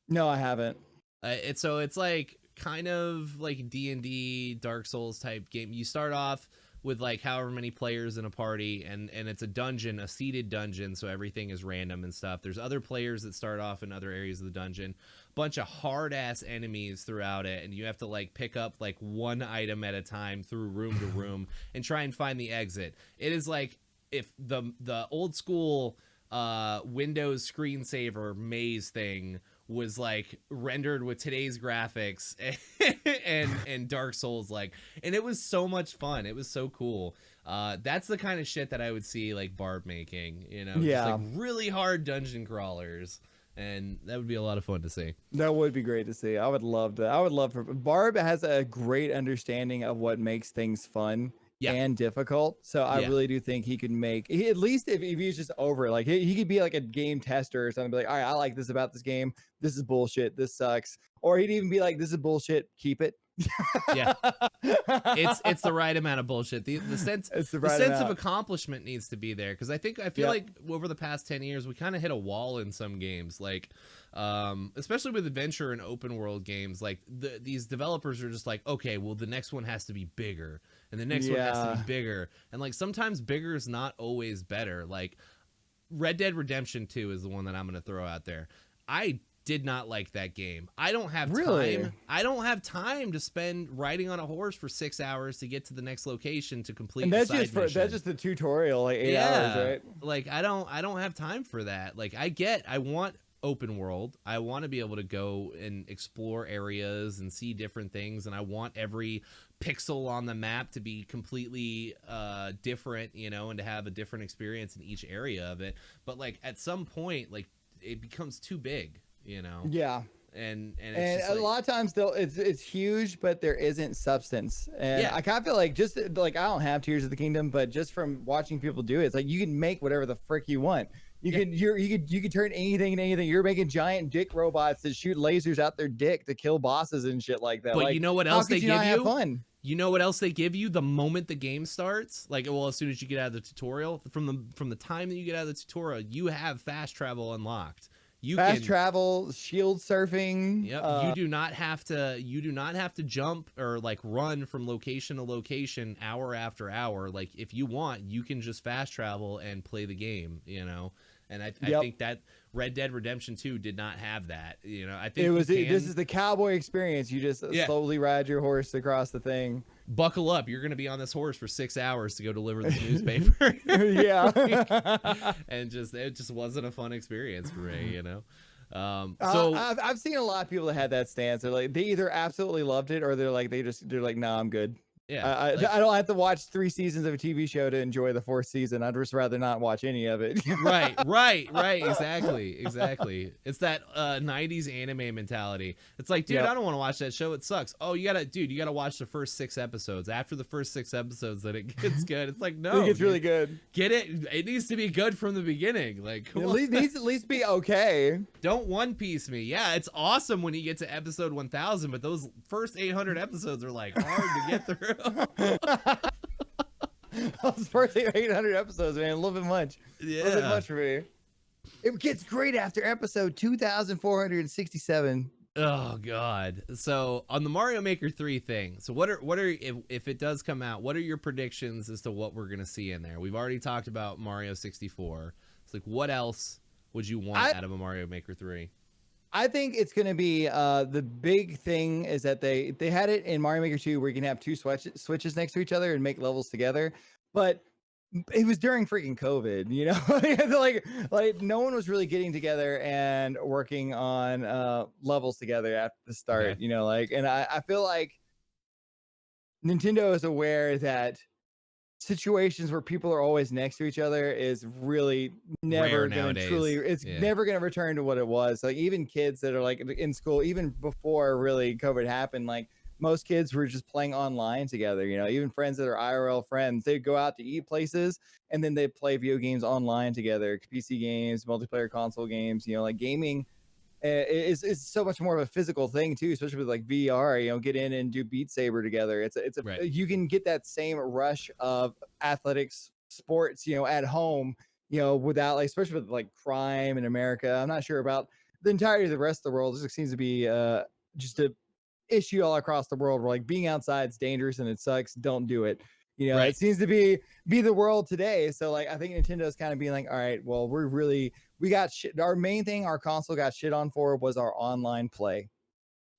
No, I haven't. It's like kind of like D&D Dark Souls type game. You start off with like however many players in a party, and it's a dungeon, a seated dungeon, so everything is random and stuff. There's other players that start off in other areas of the dungeon. Bunch of hard ass enemies throughout it, and you have to like pick up like one item at a time through room to room and try and find the exit. It is like if the old school Windows screensaver maze thing was like rendered with today's graphics and Dark Souls like, and it was so much fun. It was so cool. That's the kind of shit that I would see like Barb making, you know, just like really hard dungeon crawlers. And that would be a lot of fun to see. That would be great to see. I would love that. I would love for Barb has a great understanding of what makes things fun and difficult. So I really do think he could make, at least if he's just over it, like he could be like a game tester or something, be like, all right, I like this about this game. This is bullshit. This sucks. Or he'd even be like, this is bullshit. Keep it. It's the right amount of bullshit. The sense of accomplishment needs to be there, because I feel like over the past 10 years we kind of hit a wall in some games, like especially with adventure and open world games. Like these developers are just like, okay, well the next one has to be bigger, and the next one has to be bigger, and like sometimes bigger is not always better. Like Red Dead Redemption 2 is the one that I'm going to throw out there. I did not like that game. I don't have time. I don't have time to spend riding on a horse for 6 hours to get to the next location to complete the side mission. That's just the tutorial, like 8 hours, right? Like I don't have time for that. Like I want open world. I want to be able to go and explore areas and see different things, and I want every pixel on the map to be completely different, you know, and to have a different experience in each area of it. But like at some point, like it becomes too big. you know. Yeah. And it's And just a like, lot of times though it's huge, but there isn't substance. And yeah. I kind of feel like just like I don't have Tears of the Kingdom, but just from watching people do it, it's like you can make whatever the frick you want. You can you could turn anything into anything. You're making giant dick robots that shoot lasers out their dick to kill bosses and shit like that. But Like, you know what how else could they you give not have you? fun? You know what else they give you the moment the game starts? Like, well, as soon as you get out of the tutorial, from the time that you get out of the tutorial, you have fast travel unlocked. You Fast can travel, shield surfing. Yep, you do not have to jump or like run from location to location hour after hour. Like, if you want, you can just fast travel and play the game, you know. And I think that Red Dead Redemption 2 did not have that, you know. I think this is the cowboy experience. You just slowly ride your horse across the thing. Buckle up, you're gonna be on this horse for 6 hours to go deliver this newspaper. Yeah. And it just wasn't a fun experience for me, you know. So I've seen a lot of people that had that stance. They're like, they either absolutely loved it or they're like nah, I'm good. Yeah, I don't have to watch 3 seasons of a TV show to enjoy the 4th season. I'd just rather not watch any of it. right, exactly. It's that 90s anime mentality. It's like, dude, I don't want to watch that show. It sucks. Oh, you gotta watch the first 6 episodes. After the first 6 episodes, then it gets good. It's like, no, it gets really good. Get it? It needs to be good from the beginning. Like, come on. It needs at least be okay. Don't One Piece me. Yeah, it's awesome when you get to episode 1000, but those first 800 episodes are like hard to get through. Those first 800 episodes, man, a little bit much. Yeah, a little bit much for me. It gets great after episode 2467. Oh God. So on the Mario Maker 3 thing, so what are if it does come out, what are your predictions as to what we're gonna see in there? We've already talked about Mario 64. It's like, what else would you want out of a Mario Maker 3? I think it's going to be the big thing is that they had it in Mario Maker 2 where you can have 2 switches next to each other and make levels together, but it was during freaking COVID, you know. like no one was really getting together and working on levels together at the start, okay. You know, like, and I feel like Nintendo is aware that situations where people are always next to each other is really never going to truly, it's never going to return to what it was. Like, even kids that are like in school, even before really COVID happened, like most kids were just playing online together, you know. Even friends that are IRL friends, they'd go out to eat places and then they'd play video games online together, PC games, multiplayer console games, you know. Like, gaming is so much more of a physical thing too, especially with like VR, you know. Get in and do Beat Saber together. It's a right. You can get that same rush of athletics sports, you know, at home, you know, without, like, especially with like crime in America. I'm not sure about the entirety of the rest of the world. This seems to be just a issue all across the world where like being outside is dangerous and it sucks. Don't do it. You know, right. It seems to be the world today. So like, I think Nintendo's kind of being like, all right, well, we got shit. Our main thing our console got shit on for was our online play.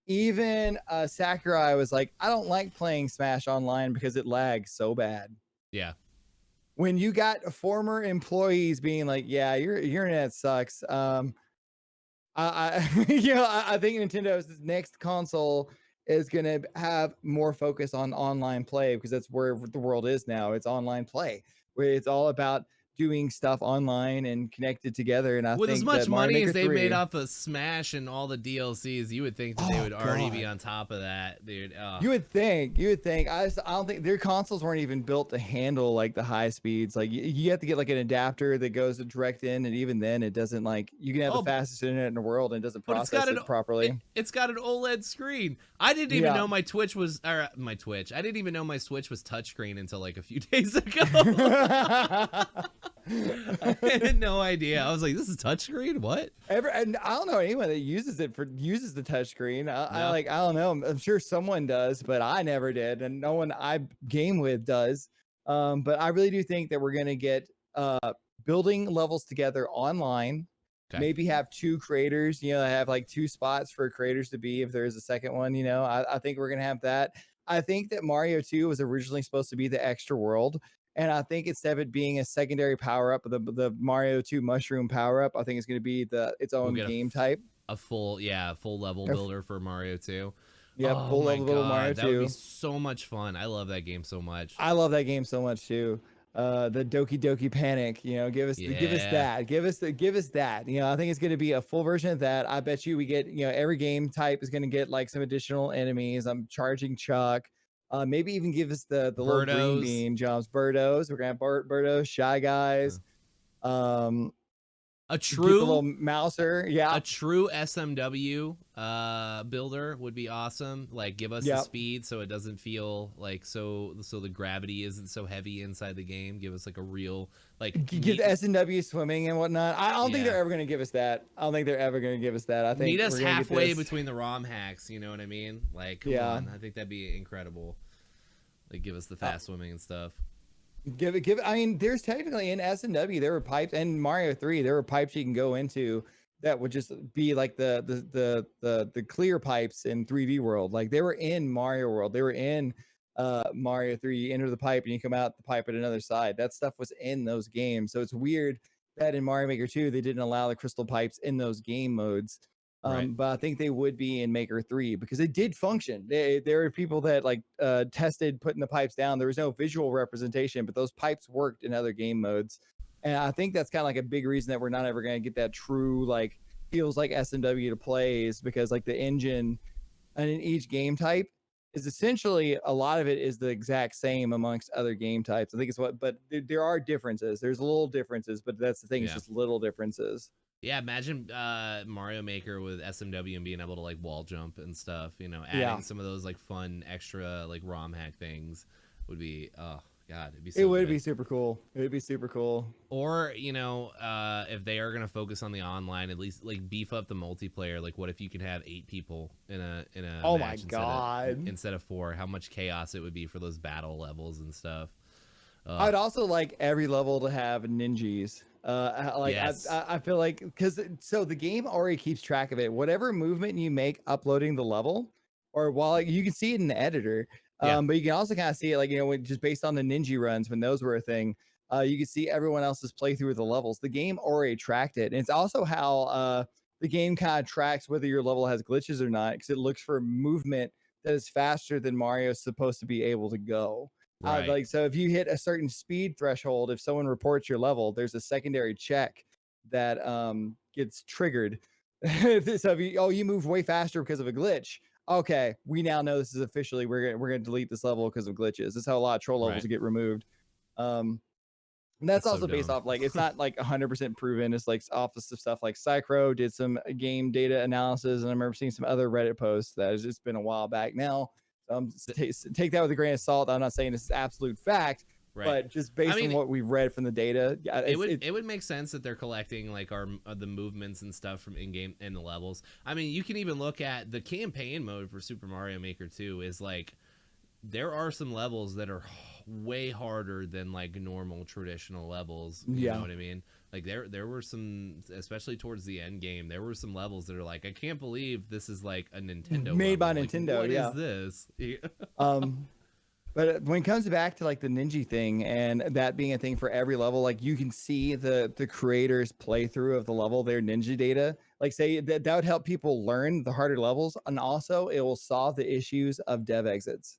Even Sakurai was like, I don't like playing Smash online because it lags so bad. Yeah. When you got former employees being like, yeah, your internet sucks. I you know, I think Nintendo's next console is going to have more focus on online play, because that's where the world is now. It's online play, where it's all about doing stuff online and connected together. And I with think as much money as they 3, made off of Smash and all the DLCs, you would think that they would already be on top of that, dude. Oh. You would think. I don't think their consoles weren't even built to handle like the high speeds. Like, you have to get like an adapter that goes direct in, and even then it doesn't, like, you can have the fastest internet in the world and it doesn't process it properly. It's got an OLED scrin. I didn't even know my Twitch was, or my Twitch. I didn't even know my Switch was touchscreen until like a few days ago. I had no idea. I was like, this is touchscreen? What? And I don't know anyone that uses the touchscreen. I don't know. I'm sure someone does, but I never did, and no one I game with does. But I really do think that we're gonna get building levels together online. Okay. Maybe have 2 creators, you know, have like 2 spots for creators to be if there's a second one, you know. I think we're gonna have that. I think that Mario 2 was originally supposed to be the extra world. And I think instead of it being a secondary power up, the Mario 2 mushroom power up, I think it's going to be its own game type. A full level builder for Mario 2. Yeah, full level builder Mario 2. That would be so much fun. I love that game so much. I love that game so much too. the Doki Doki Panic, give us Yeah. that. I think it's going to be a full version of that. I bet you we get, every game type is going to get like some additional enemies. I'm charging Chuck. Maybe even give us the little green Birdos. bean jumps, Birdos. We're gonna have Birdos, Shy Guys. Um, A get the little true Mouser. Yeah. a true SMW builder would be awesome. Like give us the Yep. speed so it doesn't feel like so the gravity isn't so heavy inside the game. Give us like a real like Get the S&W swimming and whatnot. I don't think Yeah. they're ever going to give us that. I don't think they're ever going to give us that. I think meet us we're gonna halfway get this. between the ROM hacks, you know what I mean? Like come Yeah. on. I think that'd be incredible. Like give us the fast swimming and stuff. Give it. I mean, there's technically in S&W there were pipes, and Mario 3 there were pipes you can go into that would just be like the clear pipes in 3D World. Like they were in Mario World. They were in Mario 3. You enter the pipe and you come out the pipe at another side. That stuff was in those games. So it's weird that in Mario Maker 2 they didn't allow the crystal pipes in those game modes. Right. But I think they would be in Maker 3 because it did function. There are people that like tested putting the pipes down. There was no visual representation, but those pipes worked in other game modes. And I think that's kind of like a big reason that we're not ever going to get that true, like, feels like SMW to play is because like the engine and in each game type is essentially a lot of it is the exact same amongst other game types. I think it's but there are differences. There's little differences, but that's the thing. It's just little differences. Yeah, imagine Mario Maker with SMW and being able to like wall jump and stuff, adding some of those like fun extra like ROM hack things would be god, it'd be so It would good. be super cool. It would be super cool. Or, if they are gonna focus on the online, at least like beef up the multiplayer. Like what if you could have 8 people in a Oh match my god. instead of 4, how much chaos it would be for those battle levels and stuff. I'd also like every level to have ninjas. Yes. I feel like because so the game already keeps track of it. Whatever movement you make uploading the level, or while you can see it in the editor, Yeah. but you can also kind of see it like when just based on the ninja runs when those were a thing. You can see everyone else's playthrough of the levels. The game already tracked it, and it's also how the game kind of tracks whether your level has glitches or not because it looks for movement that is faster than Mario's supposed to be able to go. Right. Like so if you hit a certain speed threshold, if someone reports your level, there's a secondary check that gets triggered. So if you move way faster because of a glitch, okay, we now know this is officially we're gonna delete this level because of glitches. This is how a lot of troll levels get removed. And that's also based off like it's not like 100% proven. It's like off of stuff like Psychro did some game data analysis, and I remember seeing some other Reddit posts that has just been a while back now. Take that with a grain of salt. I'm not saying this is absolute fact, but just based on what we've read from the data, it would make sense that they're collecting like the movements and stuff from in-game and the levels. I mean, you can even look at the campaign mode for Super Mario Maker 2 is like there are some levels that are way harder than like normal traditional levels. You know what I mean? Like there were some, especially towards the end game, there were some levels that are like, I can't believe this is like a Nintendo made by level. Nintendo. Like, what is this? But when it comes back to like the ninja thing and that being a thing for every level, like you can see the creators playthrough of the level, their ninja data, like say that would help people learn the harder levels. And also it will solve the issues of dev exits.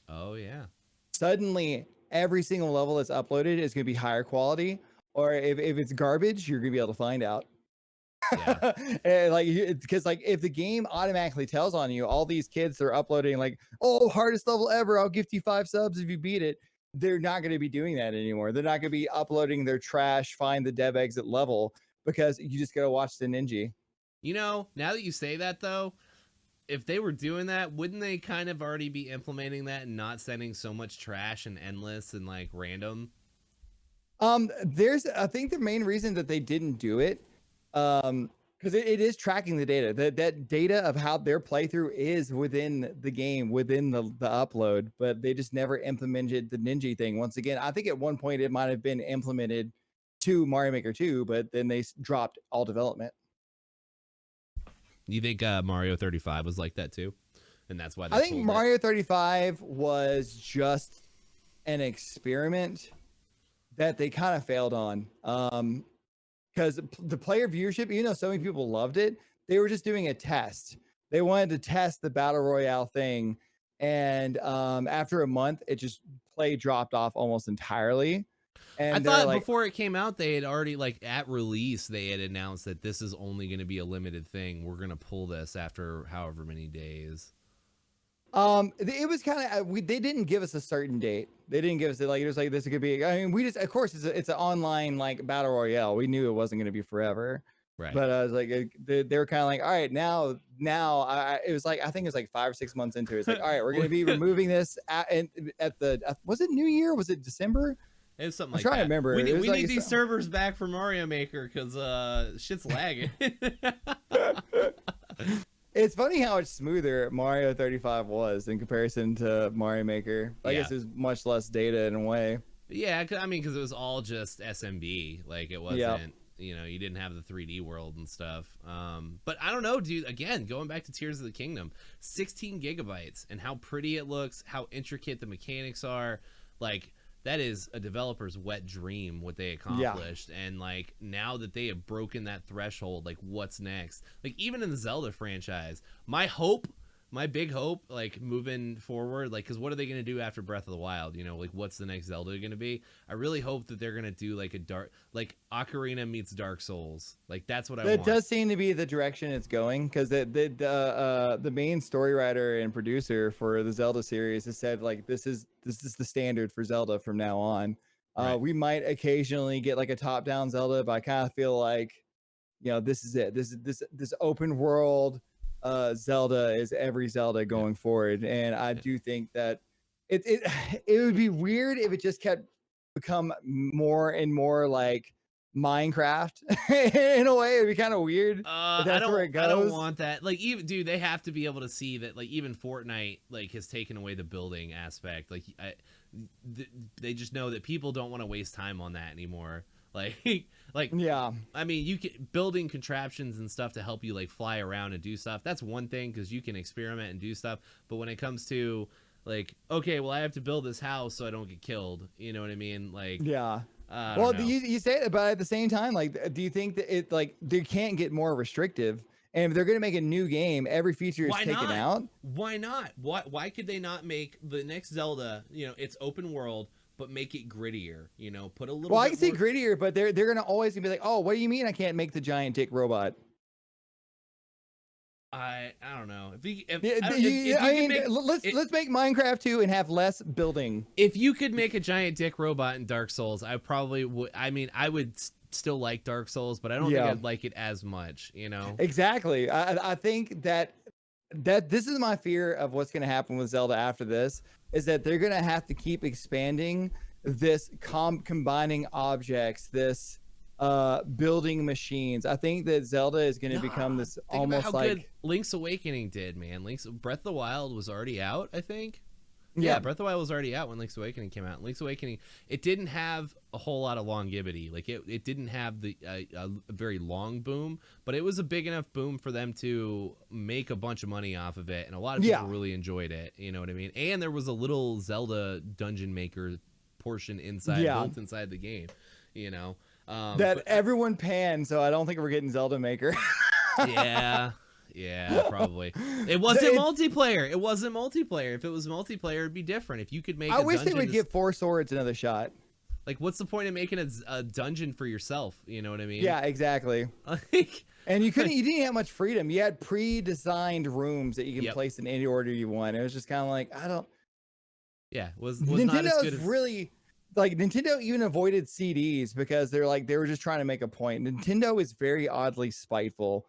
Oh yeah. Suddenly every single level that's uploaded is going to be higher quality, or if it's garbage, you're going to be able to find out. Yeah. Like because like if the game automatically tells on you all these kids they're uploading like, oh, hardest level ever, I'll gift you 5 subs if you beat it, they're not going to be doing that anymore. They're not going to be uploading their trash find the dev exit level because you just got to watch the ninja. Now that you say that though, if they were doing that, wouldn't they kind of already be implementing that and not sending so much trash and endless and like random? I think the main reason that they didn't do it because it is tracking the data. That data of how their playthrough is within the game, within the upload, but they just never implemented the ninja thing. Once again, I think at one point it might have been implemented to Mario Maker 2, but then they dropped all development. You think Mario 35 was like that too? And that's why I think Mario 35 was just an experiment that they kind of failed on. Because the player viewership, so many people loved it, they were just doing a test. They wanted to test the battle royale thing, and after a month, it just play dropped off almost entirely. And I they're thought like, before it came out, they had already, like, at release, they had announced that this is only going to be a limited thing. We're going to pull this after however many days. it was kind of they didn't give us a certain date. They didn't give us it was like this could be. I mean, we just of course it's an online like battle royale. We knew it wasn't going to be forever. Right. But I was like, they were kind of like, all right, now, it was like, I think it was like 5 or 6 months into it. It's like, all right, we're going to be removing this at the, was it New Year? Was it December? It was something I'm like trying that. to remember. We need like, these servers back for Mario Maker because shit's lagging. It's funny how much smoother Mario 35 was in comparison to Mario Maker. I guess there's much less data in a way. Yeah, I mean, because it was all just SMB. Like, it wasn't, you know, you didn't have the 3D world and stuff. But I don't know, dude. Again, going back to Tears of the Kingdom, 16 gigabytes and how pretty it looks, how intricate the mechanics are. Like, that is a developer's wet dream, what they accomplished. And like, now that they have broken that threshold, like, what's next? Like, even in the Zelda franchise, my big hope, like, moving forward, like, because what are they going to do after Breath of the Wild? You know, like, what's the next Zelda going to be? I really hope that they're going to do like like Ocarina meets Dark Souls. Like, that's what I want. That does seem to be the direction it's going, because the main story writer and producer for the Zelda series has said, like, this is the standard for Zelda from now on. Right. We might occasionally get like a top-down Zelda, but I kind of feel like, you know, this is it. This open world Zelda is every Zelda going forward. And I do think that it would be weird if it just kept become more and more like Minecraft in a way. It'd be kind of weird. That's where it goes. I don't want that. Like, even, dude, they have to be able to see that, like, even Fortnite, like, has taken away the building aspect. Like, they just know that people don't want to waste time on that anymore. Like, yeah, I mean, you can building contraptions and stuff to help you, like, fly around and do stuff. That's one thing, because you can experiment and do stuff. But when it comes to, like, okay, well, I have to build this house so I don't get killed. You know what I mean? Like, yeah. Well, you say it, but at the same time, like, do you think that it, like, they can't get more restrictive? And if they're going to make a new game, every feature is taken out. Why not? Why could they not make the next Zelda, you know, it's open world, but make it grittier, you know, put a little Well, bit I can say more... grittier, but they're going to always be like, oh, what do you mean I can't make the giant dick robot? I don't know. Let's make Minecraft 2 and have less building. If you could make a giant dick robot in Dark Souls, I probably would. I mean, I would still like Dark Souls, but I don't think I'd like it as much, you know? Exactly. I think that this is my fear of what's going to happen with Zelda after this, is that they're going to have to keep expanding this combining objects, this building machines. I think that Zelda is going to become this almost like good Link's Awakening did, man. Breath of the Wild was already out, I think. Yeah, Breath of the Wild was already out when Link's Awakening came out. Link's Awakening, it didn't have a whole lot of longevity. Like, it didn't have the a very long boom, but it was a big enough boom for them to make a bunch of money off of it, and a lot of people really enjoyed it. You know what I mean? And there was a little Zelda dungeon maker portion built inside the game. You know, everyone panned, so I don't think we're getting Zelda Maker. Yeah, probably. It wasn't multiplayer. It wasn't multiplayer. If it was multiplayer, it'd be different. If you could make, I wish they would give Four Swords another shot. Like, what's the point of making a dungeon for yourself? You know what I mean? Yeah, exactly. And you didn't have much freedom. You had pre-designed rooms that you can place in any order you want. It was just kind of like, I don't. Yeah, was Nintendo's not as good as... really. Like, Nintendo even avoided CDs because they were just trying to make a point. Nintendo is very oddly spiteful.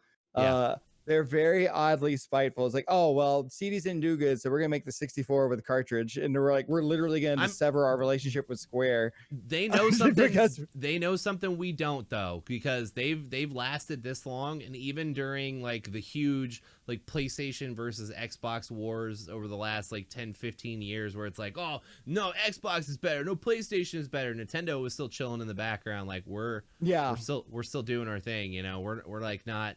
They're very oddly spiteful. It's like, oh, well, CDs didn't do good, so we're gonna make the 64 with a cartridge, and we're literally gonna sever our relationship with Square. They know something. They know something we don't, though, because they've lasted this long, and even during like the huge like PlayStation versus Xbox wars over the last like 10-15 years, where it's like, oh no, Xbox is better, no, PlayStation is better. Nintendo was still chilling in the background, like we're still doing our thing. You know, we're like not.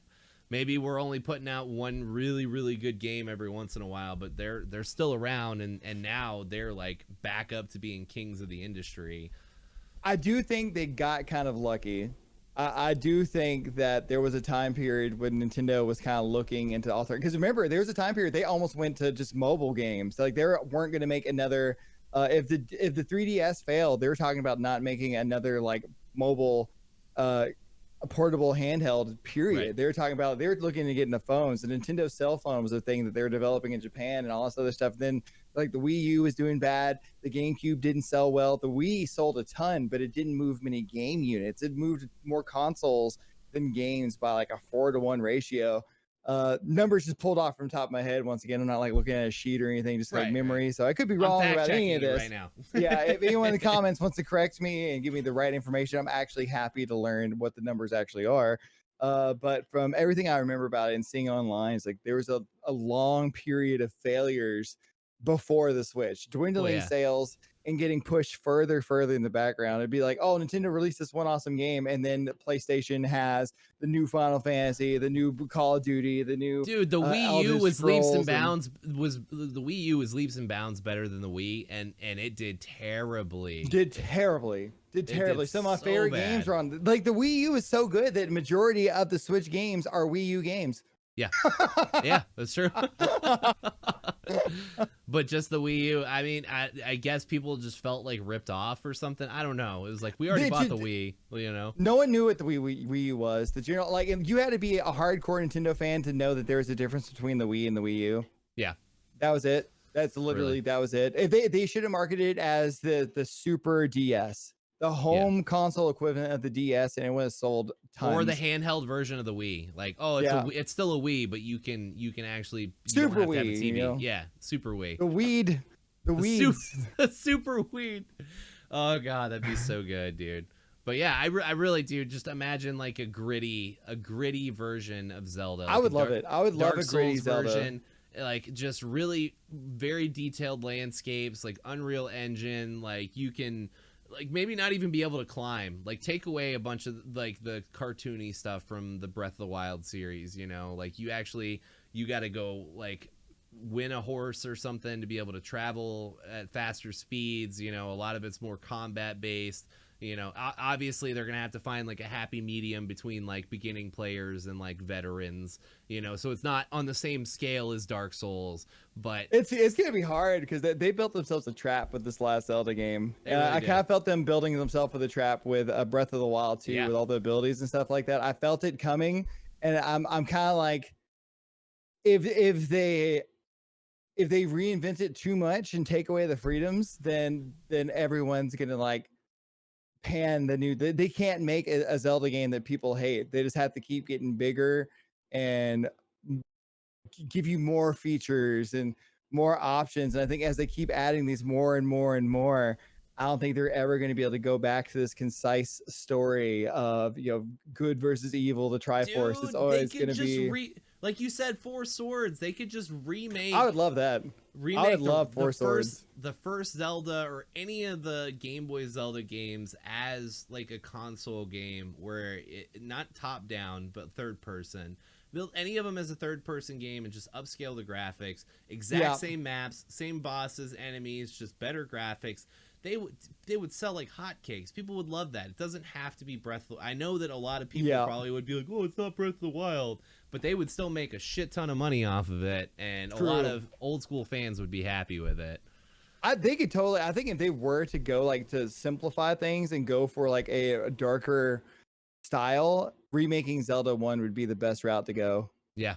Maybe we're only putting out one really, really good game every once in a while, but they're still around, and now they're like back up to being kings of the industry. I do think they got kind of lucky. I do think that there was a time period when Nintendo was kind of looking into because remember, there was a time period they almost went to just mobile games. Like, they weren't going to make another If the 3DS failed, they were talking about not making another like mobile a portable handheld, period. Right. They were talking about, they were looking to get into phones. The Nintendo cell phone was a thing that they were developing in Japan and all this other stuff. Then like the Wii U was doing bad. The GameCube didn't sell well. The Wii sold a ton, but it didn't move many game units. It moved more consoles than games by like a 4-to-1 ratio. Numbers just pulled off from the top of my head. Once again, I'm not like looking at a sheet or anything, just like memory. So I could be wrong about any of this right now. Yeah, if anyone in the comments wants to correct me and give me the right information, I'm actually happy to learn what the numbers actually are. But from everything I remember about it and seeing online, it's like there was a long period of failures before the Switch, dwindling sales and getting pushed further in the background. It'd be like, oh, Nintendo released this one awesome game, and then PlayStation has the new Final Fantasy, the new Call of Duty, the new the Wii U was leaps and bounds. The Wii U was leaps and bounds better than the Wii, and it did terribly. Did terribly. Some of my favorite games are on. Like the Wii U is so good that majority of the Switch games are Wii U games. Yeah, yeah, that's true. But just the Wii U, I mean, I guess people just felt like ripped off or something. I don't know. It was like we already bought the Wii, you know. No one knew what the Wii U was. The general, like, you had to be a hardcore Nintendo fan to know that there was a difference between the Wii and the Wii U. Yeah, that was it. That's literally that was it. If they should have marketed it as the Super DS. The home console equivalent of the DS, and it would have sold tons. Or the handheld version of the Wii. Like, oh, it's still a Wii, but you can actually Super Wii. Have a TV. You know? Yeah, Super Wii. The weeds. Super Wii. Oh god, that'd be so good, dude. But yeah, I really do. Just imagine like a gritty version of Zelda. I would love it. I would love a gritty Zelda version. Like just really very detailed landscapes, like Unreal Engine. Like you can. Like maybe not even be able to climb, like take away a bunch of like the cartoony stuff from the Breath of the Wild series, you know, like you got to go like win a horse or something to be able to travel at faster speeds. You know, a lot of it's more combat based. You know, obviously they're going to have to find like a happy medium between like beginning players and like veterans, you know, so it's not on the same scale as Dark Souls, but it's going to be hard because they built themselves a trap with this last Zelda game. Really I kind of felt them building themselves with a trap with Breath of the Wild too, with all the abilities and stuff like that. I felt it coming, and I'm kind of like, if they reinvent it too much and take away the freedoms, then everyone's going to like pan the new. They can't make a Zelda game that people hate. They just have to keep getting bigger and give you more features and more options. And I think as they keep adding these more and more and more, I don't think they're ever going to be able to go back to this concise story of, you know, good versus evil, the Triforce. It's always going to be like you said, Four Swords. They could just remake. I would love that. I would love Four Swords. The first Zelda or any of the Game Boy Zelda games as like a console game where it not top down but third person. Build any of them as a third person game and just upscale the graphics. Exact same maps, same bosses, enemies, just better graphics. They would sell like hotcakes. People would love that. It doesn't have to be Breath of the... I know that a lot of people probably would be like, oh, it's not Breath of the Wild. But they would still make a shit ton of money off of it. And a lot of old school fans would be happy with it. They could totally... I think if they were to go like to simplify things and go for like a darker style, remaking Zelda 1 would be the best route to go. Yeah.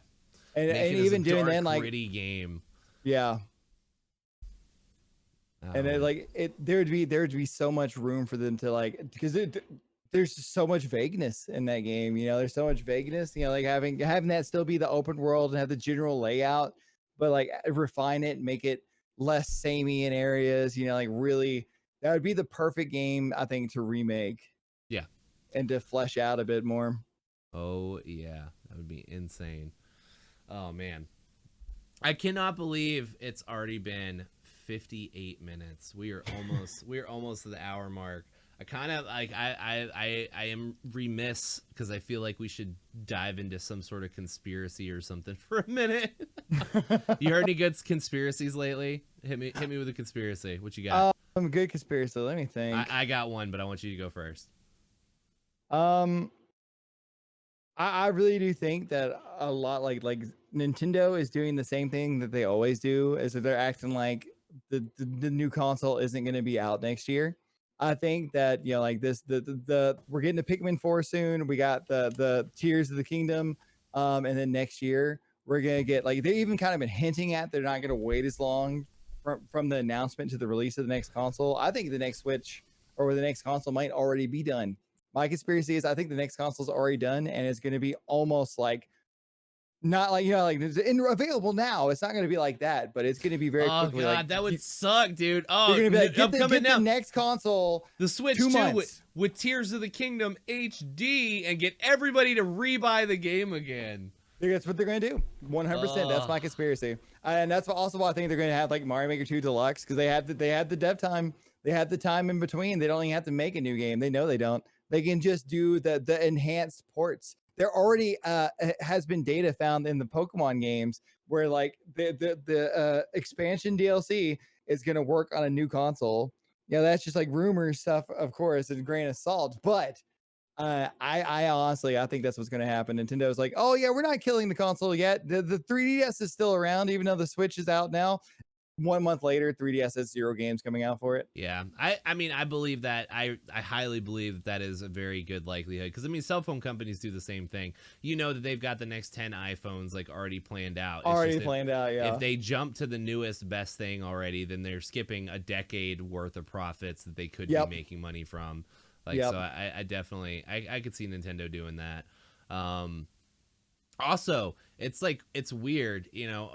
And even doing then like... gritty game. Yeah. And there would be so much room for them to like, because there's so much vagueness in that game. You know, there's so much vagueness. You know, like having that still be the open world and have the general layout, but like refine it and make it less samey in areas. You know, like really, that would be the perfect game, I think, to remake. Yeah, and to flesh out a bit more. Oh yeah, that would be insane. Oh man, I cannot believe it's already been 58 minutes. We are almost to the hour mark. I kind of like I am remiss because I feel like we should dive into some sort of conspiracy or something for a minute. You heard any good conspiracies lately? Hit me with a conspiracy. What you got? Good conspiracy. Let me think. I got one, but I want you to go first. I really do think that a lot like Nintendo is doing the same thing that they always do, is that they're acting like the new console isn't going to be out next year. I think that, you know, like this, the we're getting the Pikmin 4 soon. We got the Tears of the Kingdom, and then next year we're gonna get, like, they even kind of been hinting at they're not gonna wait as long from the announcement to the release of the next console. I think the next Switch or the next console might already be done. My conspiracy is I think the next console's already done, and it's gonna be almost like, not like, you know, like it's available now. It's not going to be like that, but it's going to be very Oh quickly. god, Like, that would suck, dude. you're Oh, going to be like, upcoming get now. the next console. The Switch 2 2 months. with Tears of the Kingdom HD and get everybody to rebuy the game again. That's what they're going to do. 100%. That's my conspiracy. And that's also why I think they're going to have like Mario Maker 2 Deluxe, because they had the dev time. They had the time in between. They don't even have to make a new game. They know they don't. They can just do the enhanced ports. There already has been data found in the Pokemon games where like the expansion DLC is going to work on a new console. You know, that's just like rumor stuff, of course, and grain of salt. But I honestly, I think that's what's going to happen. Nintendo's like, oh yeah, we're not killing the console yet. The 3DS is still around, even though the Switch is out now. 1 month later, 3DS has 0 games coming out for it. Yeah, I mean, I believe that. I highly believe that is a very good likelihood, because I mean, cell phone companies do the same thing. You know that they've got the next 10 iPhones like already planned out. Already planned out, yeah. If they jump to the newest best thing already, then they're skipping a decade worth of profits that they could be making money from. Like, so I definitely I could see Nintendo doing that. Also, it's like, it's weird, you know,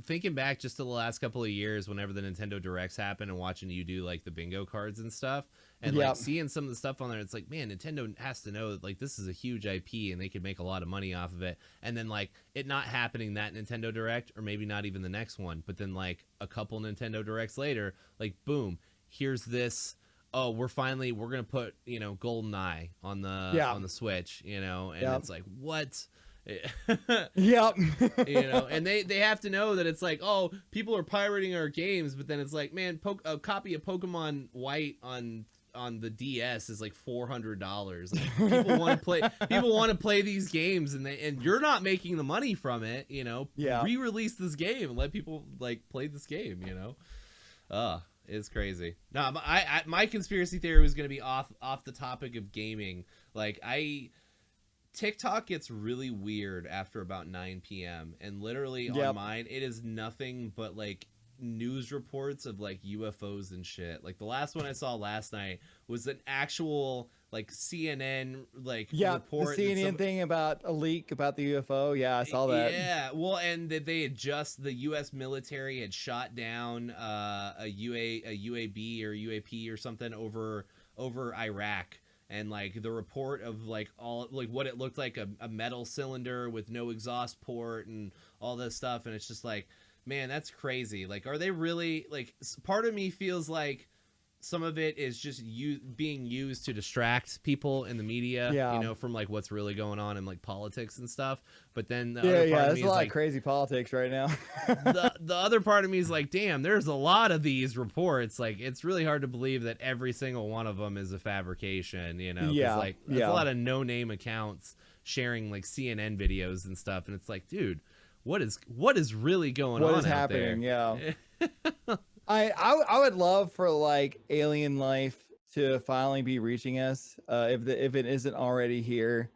thinking back just to the last couple of years, whenever the Nintendo Directs happen and watching you do like the bingo cards and stuff, and like seeing some of the stuff on there, it's like, man, Nintendo has to know that like this is a huge IP and they could make a lot of money off of it. And then like it not happening that Nintendo Direct, or maybe not even the next one, but then like a couple Nintendo Directs later, like boom, here's this. Oh, we're gonna put, you know, GoldenEye on the Switch, you know, and it's like, what? You know, and they have to know that it's like, oh, people are pirating our games, but then it's like, man, a copy of Pokemon White on the DS is like $400. Like, people want to play these games, and you're not making the money from it, you know. Re-release this game and let people like play this game, you know. It's crazy. No, my conspiracy theory was going to be off the topic of gaming. Like, TikTok gets really weird after about 9 p.m. and literally on mine, it is nothing but like news reports of like UFOs and shit. Like the last one I saw last night was an actual like CNN report. The CNN thing about a leak about the UFO. Yeah, I saw that. Yeah, well, and that they had just, the U.S. military had shot down a UAB or UAP or something over Iraq. And like the report of like all like what it looked like, a metal cylinder with no exhaust port and all this stuff, and it's just like, man, that's crazy. Like, are they really, like, part of me feels like some of it is just being used to distract people in the media, you know, from like what's really going on in like politics and stuff. But then the other part of me there's a lot like, of crazy politics right now. the other part of me is like, damn, there's a lot of these reports. Like, it's really hard to believe that every single one of them is a fabrication, you know? Like, there's a lot of no-name accounts sharing like CNN videos and stuff, and it's like, dude, what is really going on? What is happening? There? Yeah. I would love for like alien life to finally be reaching us, if it isn't already here.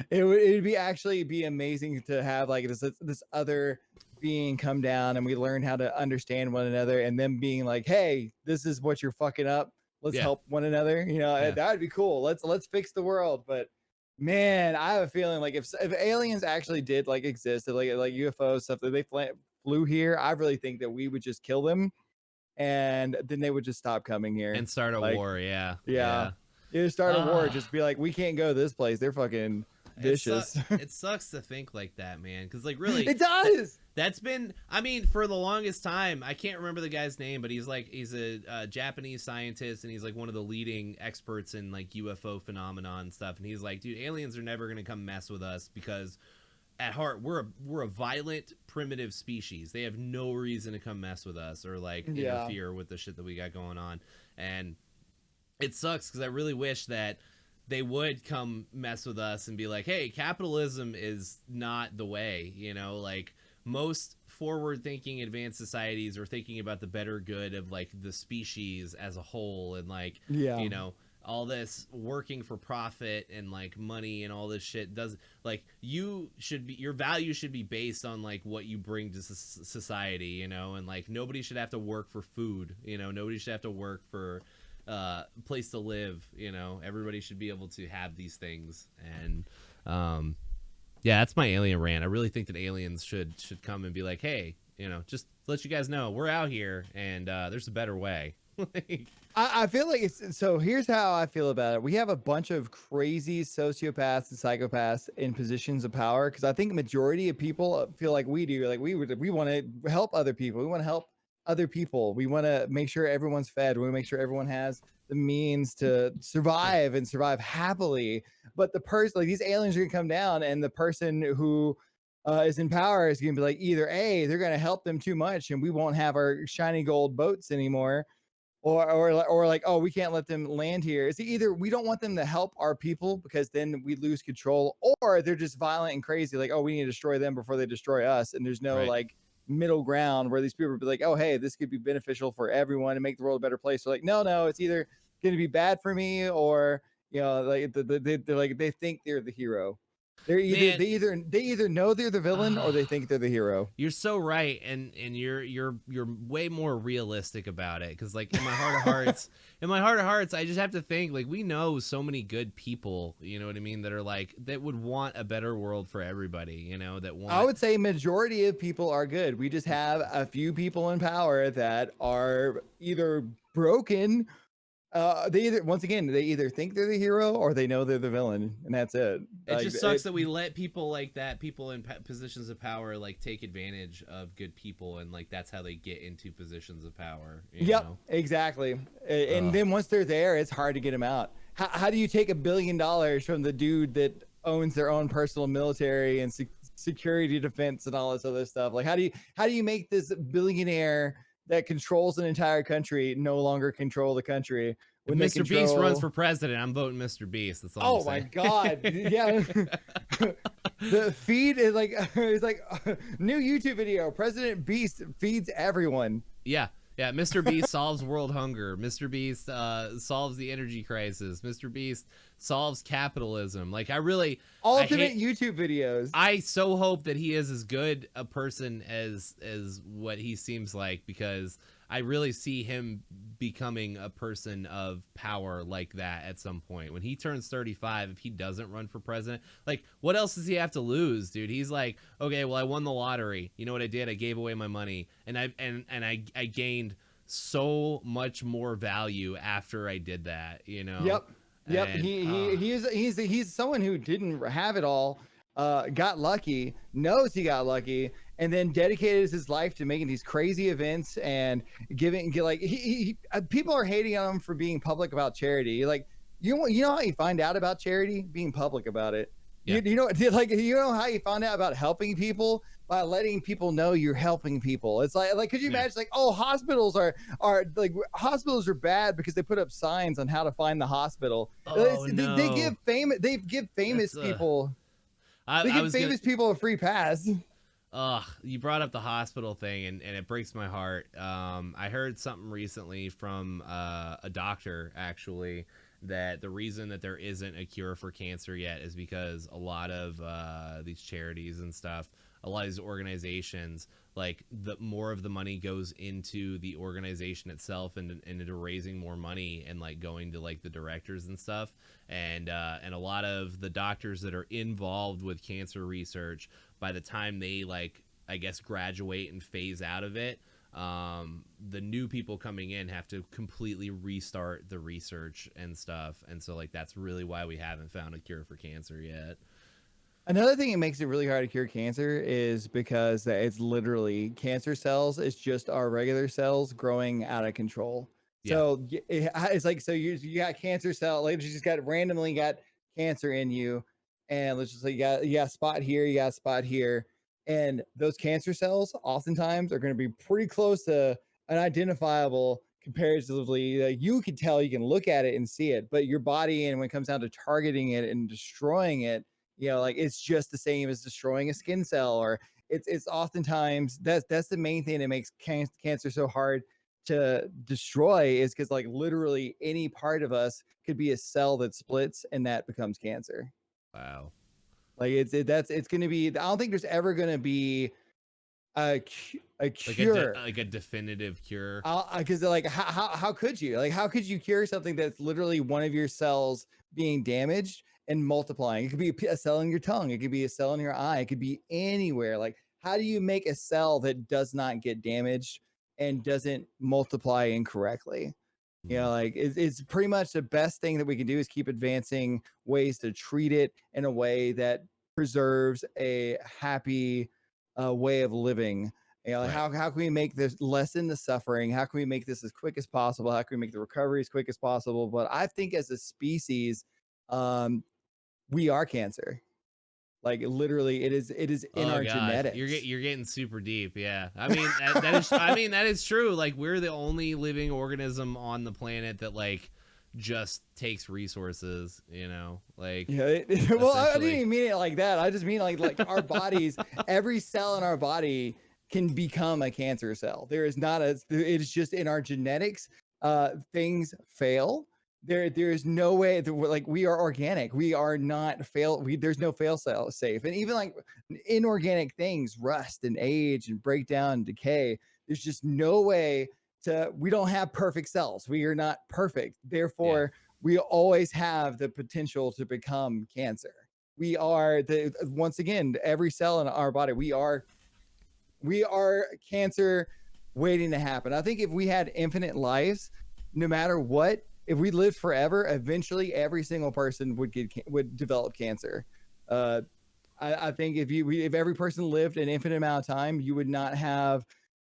It would be amazing to have like this other being come down, and we learn how to understand one another, and them being like, hey, this is what you're fucking up. Let's help one another. You know, that would be cool. Let's fix the world. But man, I have a feeling like if aliens actually did like exist, like UFO stuff, that they flew here, I really think that we would just kill them, and then they would just stop coming here and start a war. Start a war. Just be like, we can't go to this place. They're fucking vicious. It sucks to think like that, man, because like really it does. That's been, I mean, for the longest time, I can't remember the guy's name, but he's a Japanese scientist, and he's like one of the leading experts in like UFO phenomenon and stuff. And he's like, dude, aliens are never gonna come mess with us, because at heart we're a violent, primitive species. They have no reason to come mess with us or like interfere with the shit that we got going on. And it sucks, because I really wish that they would come mess with us and be like, hey, capitalism is not the way, you know, like most forward-thinking advanced societies are thinking about the better good of like the species as a whole, and like Yeah. you know all this working for profit and like money and all this shit does like your value should be based on like what you bring to society, you know, and like nobody should have to work for food, you know, nobody should have to work for place to live, you know, everybody should be able to have these things. And yeah, that's my alien rant. I really think that aliens should come and be like, hey, you know, just let you guys know we're out here and there's a better way. I feel like it's so. Here's how I feel about it. We have a bunch of crazy sociopaths and psychopaths in positions of power because I think majority of people feel like we do. Like we want to help other people. We want to help other people. We want to make sure everyone's fed. We want to make sure everyone has the means to survive and survive happily. But the person, like these aliens, are gonna come down, and the person who is in power is gonna be like, either A, they're gonna help them too much, and we won't have our shiny gold boats anymore, or like, oh, we can't let them land here. It's either we don't want them to help our people because then we lose control, or they're just violent and crazy, like, oh, we need to destroy them before they destroy us, and there's no Right. like middle ground where these people would be like, oh, hey, this could be beneficial for everyone and make the world a better place. So like, no, it's either going to be bad for me, or you know, like they're like, they think they're the hero. They're either Man, they either know they're the villain or they think they're the hero. you're so right, and you're way more realistic about it, because like in my heart of hearts, I just have to think like we know so many good people, you know what I mean, that are like that would want a better world for everybody, you know, that want. I would say majority of people are good. We just have a few people in power that are either broken. They either, once again, they either think they're the hero or they know they're the villain, and that's it. It just sucks that we let people like that, people in positions of power, like take advantage of good people, and like that's how they get into positions of power. Yep, Know? exactly. And then once they're there, it's hard to get them out. How do you take $1 billion from the dude that owns their own personal military and security defense and all this other stuff? Like, how do you make this billionaire that controls an entire country no longer control the country If when they Mr. Beast runs control? for president, I'm voting Mr. Beast. That's all. Oh my God! Yeah, the feed is like it's like new YouTube video. President Beast feeds everyone. Yeah. Yeah, Mr. Beast solves world hunger. Mr. Beast solves the energy crisis. Mr. Beast solves capitalism. Like, Ultimate YouTube videos. I so hope that he is as good a person as what he seems like, because I really see him becoming a person of power like that at some point. When he turns 35, if he doesn't run for president, like, what else does he have to lose, dude? He's like, okay, well, I won the lottery. You know what I did? I gave away my money, and I gained so much more value after I did that, you know? Yep. And, He's someone who didn't have it all, got lucky, knows he got lucky, and then dedicated his life to making these crazy events and like people are hating on him for being public about charity. Like, you know how you find out about charity? Being public about it. Yeah. You know how you find out about helping people? By letting people know you're helping people. It's like could you imagine, like, oh, hospitals are bad because they put up signs on how to find the hospital. Oh, no. They give famous people people a free pass. You brought up the hospital thing, and it breaks my heart. I heard something recently from a doctor, actually, that the reason that there isn't a cure for cancer yet is because a lot of these charities and stuff, a lot of these organizations, like, the more of the money goes into the organization itself and into raising more money and like going to like the directors and stuff, and a lot of the doctors that are involved with cancer research, by the time they, like, I guess, graduate and phase out of it, the new people coming in have to completely restart the research and stuff, and so like that's really why we haven't found a cure for cancer yet. Another thing that makes it really hard to cure cancer is because it's literally cancer cells. It's just our regular cells growing out of control. Yeah. So it's like, so you got cancer cell, like, you just randomly got cancer in you, and let's just say you got a spot here, you got a spot here, and those cancer cells oftentimes are going to be pretty close to unidentifiable comparatively. You can tell, you can look at it and see it, but your body, and when it comes down to targeting it and destroying it, you know, like, it's just the same as destroying a skin cell, or it's oftentimes that's the main thing that makes cancer so hard to destroy, is because like literally any part of us could be a cell that splits and that becomes cancer. Wow. Like it's going to be, I don't think there's ever going to be a cure. Like a definitive cure. Because like how could you, like how could you cure something that's literally one of your cells being damaged and multiplying? It could be a cell in your tongue, it could be a cell in your eye, it could be anywhere. Like how do you make a cell that does not get damaged and doesn't multiply incorrectly? You know, like it's pretty much the best thing that we can do is keep advancing ways to treat it in a way that preserves a happy way of living. You know, Right. how can we make this lessen the suffering? How can we make this as quick as possible? How can we make the recovery as quick as possible? But I think as a species, we are cancer. Like literally, it is in our genetics. You're getting super deep. Yeah, I mean that is true. Like we're the only living organism on the planet that like just takes resources. You know, like yeah. Well, I didn't even mean it like that. I just mean like our bodies. Every cell in our body can become a cancer cell. There is not a. It's just in our genetics. Things fail. There's no way that like we are organic. We are not there's no fail cell safe. And even like inorganic things rust and age and break down and decay. There's just no way we don't have perfect cells. We are not perfect. Therefore, we always have the potential to become cancer. We are once again, every cell in our body, we are cancer waiting to happen. I think if we had infinite lives, no matter what, if we lived forever, eventually every single person would develop cancer. I think if every person lived an infinite amount of time, you would not have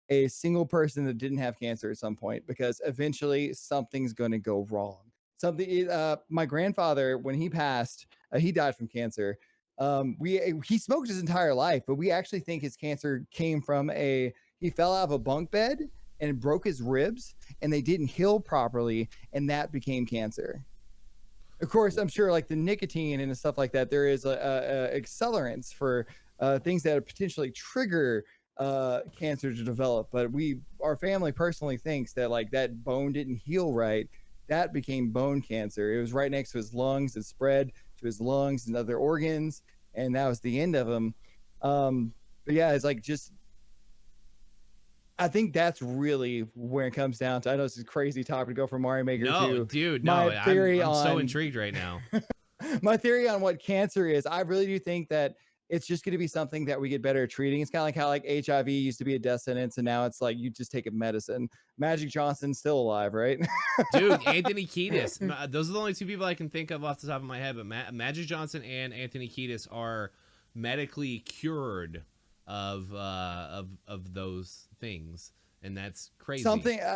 a single person that didn't have cancer at some point, because eventually something's going to go wrong. My grandfather, when he passed, he died from cancer. He smoked his entire life, but we actually think his cancer came from he fell out of a bunk bed and broke his ribs, and they didn't heal properly, and that became cancer. Of course, I'm sure like the nicotine and stuff like that, there is accelerants for things that potentially trigger cancer to develop. But our family personally thinks that like that bone didn't heal right. That became bone cancer. It was right next to his lungs. It spread to his lungs and other organs, and that was the end of him. But yeah, it's like just. I think that's really where it comes down to. I know this is a crazy topic to go from Mario Maker to. Dude, no, I'm so intrigued right now. My theory on what cancer is, I really do think that it's just going to be something that we get better at treating. It's kind of like how like HIV used to be a death sentence, and now it's like you just take a medicine. Magic Johnson's still alive, right? Dude, Anthony Kiedis. Those are the only two people I can think of off the top of my head, but Magic Johnson and Anthony Kiedis are medically cured of those things, and that's crazy.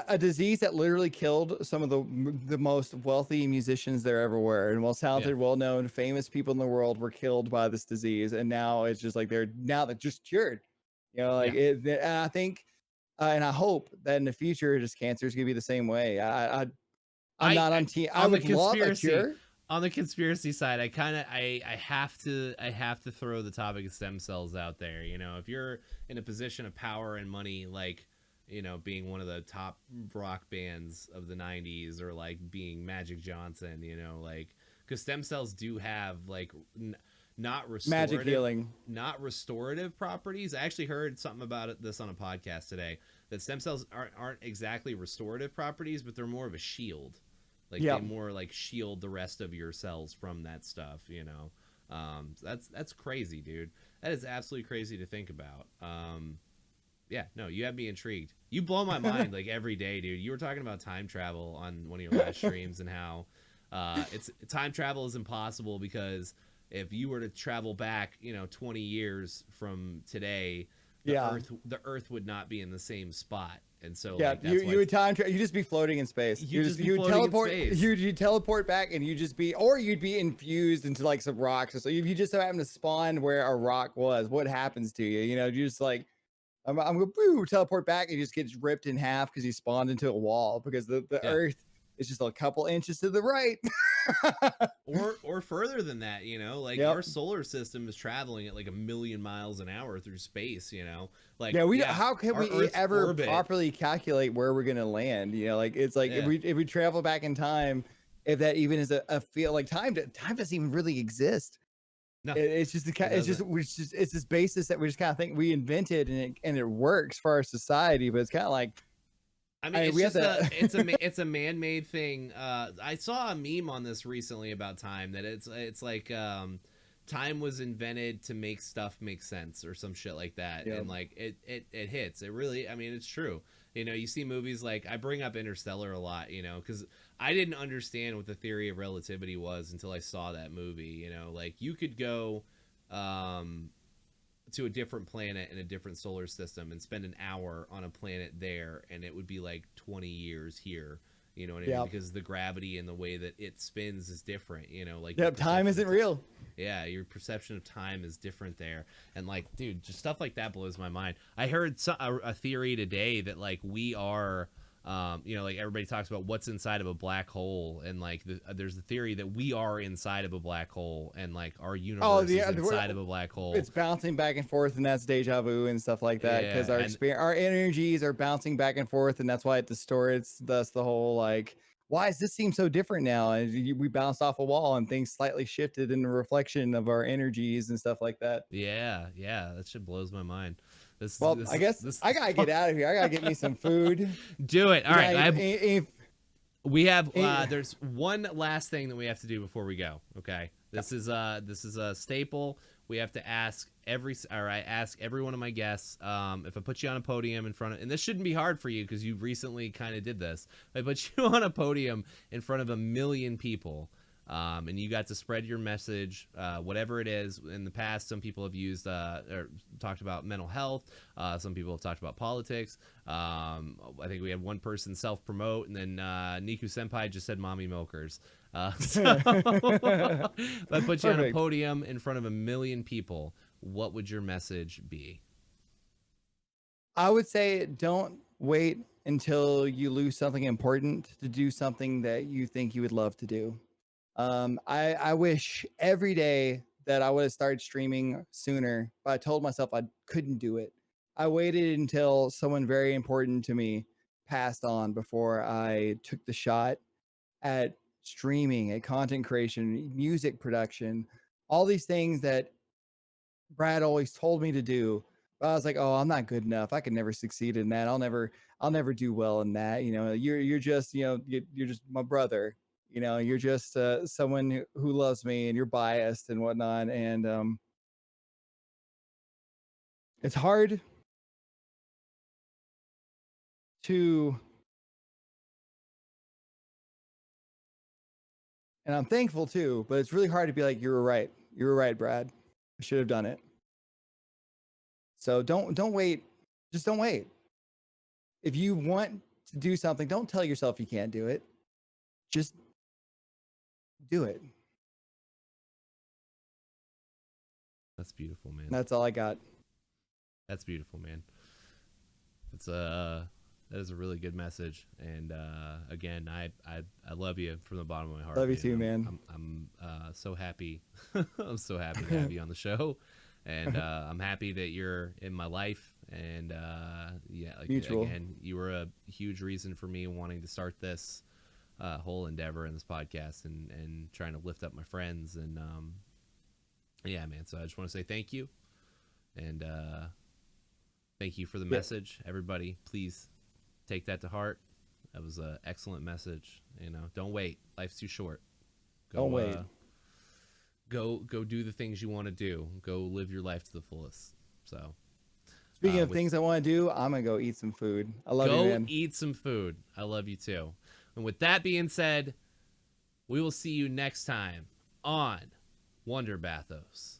A disease that literally killed some of the most wealthy musicians there ever were, and most talented, well-known, famous people in the world were killed by this disease, and now it's just like they're just cured. You know, like and I think, and I hope that in the future, just cancer is gonna be the same way. I'm not on team. I would love a cure. On the conspiracy side, I have to throw the topic of stem cells out there. You know, if you're in a position of power and money, like, you know, being one of the top rock bands of the 90s, or like being Magic Johnson, you know, like, because stem cells do have like not restorative, magic healing, not restorative properties. I actually heard something about this on a podcast today, that stem cells aren't exactly restorative properties, but they're more of a shield. Like they more like shield the rest of your cells from that stuff, you know. That's crazy, dude. That is absolutely crazy to think about. Yeah, no, you have me intrigued. You blow my mind like every day, dude. You were talking about time travel on one of your last streams, and how time travel is impossible, because if you were to travel back, you know, 20 years from today, the Earth would not be in the same spot. And so like, you would you just be floating in space. You teleport. You teleport back, and you'd be infused into like some rocks. So if you just happen to spawn where a rock was, what happens to you? You know, you just like I'm gonna teleport back, and you just get ripped in half because you spawned into a wall, because the Earth is just a couple inches to the right. or further than that, like Yep. our solar system is traveling at like 1,000,000 miles an hour through space, like Yeah, yeah, how can our we Earth's ever orbit. properly calculate where we're gonna land? Like it's like Yeah, if we travel back in time, if that even is a feel like time doesn't even really exist. no, It's just it doesn't. it's this basis that we just kind of think we invented and it works for our society, but it's kind of like I mean, I mean, it's we have just to. it's a man-made thing. I saw a meme on this recently about time, that it's like time was invented to make stuff make sense or some shit like that, Yep. and like it hits. It really, I mean, it's true. You see movies like, I bring up Interstellar a lot, because I didn't understand what the theory of relativity was until I saw that movie. Like you could go um to a different planet in a different solar system and spend an hour on a planet there, and it would be like 20 years here. You know what I mean? Yep. Because the gravity and the way that it spins is different. Like your Yep. Time perception isn't of real. yeah, your perception of time is different there. And like, dude, just stuff like that blows my mind. I heard a theory today that like we are like everybody talks about what's inside of a black hole, and like there's the theory that we are inside of a black hole, and like our Oh, universe is inside of a black hole. it's bouncing back and forth, and that's deja vu and stuff like that because Yeah, and our energies are bouncing back and forth, and that's why it distorts. Thus, the whole like, why does this seem so different now? And we bounced off a wall, and things slightly shifted in the reflection of our energies and stuff like that. yeah, that shit blows my mind. This Well, this I guess this I gotta get out of here. I gotta get me some food. do it. All right, Yeah, we have eh, there's one last thing that we have to do before we go. Okay, this is a staple. We have to ask ask every one of my guests, if I put you on a podium in front of, and this shouldn't be hard for you because you recently kind of did this. If I put you on a podium in front of 1,000,000 people, and you got to spread your message, whatever it is. In the past, some people have used or talked about mental health. Some people have talked about politics. I think we had one person self-promote, and then Niku Senpai just said mommy milkers. So if I put you on a perfect. podium in front of 1,000,000 people, what would your message be? I would say don't wait until you lose something important to do something that you think you would love to do. I wish every day that I would have started streaming sooner, but I told myself I couldn't do it. I waited until someone very important to me passed on before I took the shot at streaming, at content creation, music production, all these things that Brad always told me to do. But I was like, oh, I'm not good enough. I could never succeed in that. I'll never do well in that. You're just, you're just my brother. You're just someone who loves me, and you're biased and whatnot. And it's hard to, and I'm thankful too, but it's really hard to be like, you were right. You were right, Brad. I should have done it. So don't wait. Just don't wait. If you want to do something, don't tell yourself you can't do it. Just do it. That's beautiful, man. That's all I got. That's beautiful, man. It's that is a really good message, and again, I love you from the bottom of my heart. Love you Man. too, man. I'm so happy. I'm so happy to have you on the show, and I'm happy that you're in my life. And yeah, like, Mutual. again, you were a huge reason for me wanting to start this whole endeavor in this podcast, and trying to lift up my friends. And yeah, man. So I just want to say thank you, and thank you for the message, everybody. Please take that to heart. That was an excellent message. Don't wait. Life's too short. Don't wait. Go do the things you want to do. Go live your life to the fullest. So, Speaking of things I want to do, I'm gonna go eat some food. I love you, man. Go eat some food. I love you too. And with that being said, we will see you next time on Wonder Bathos.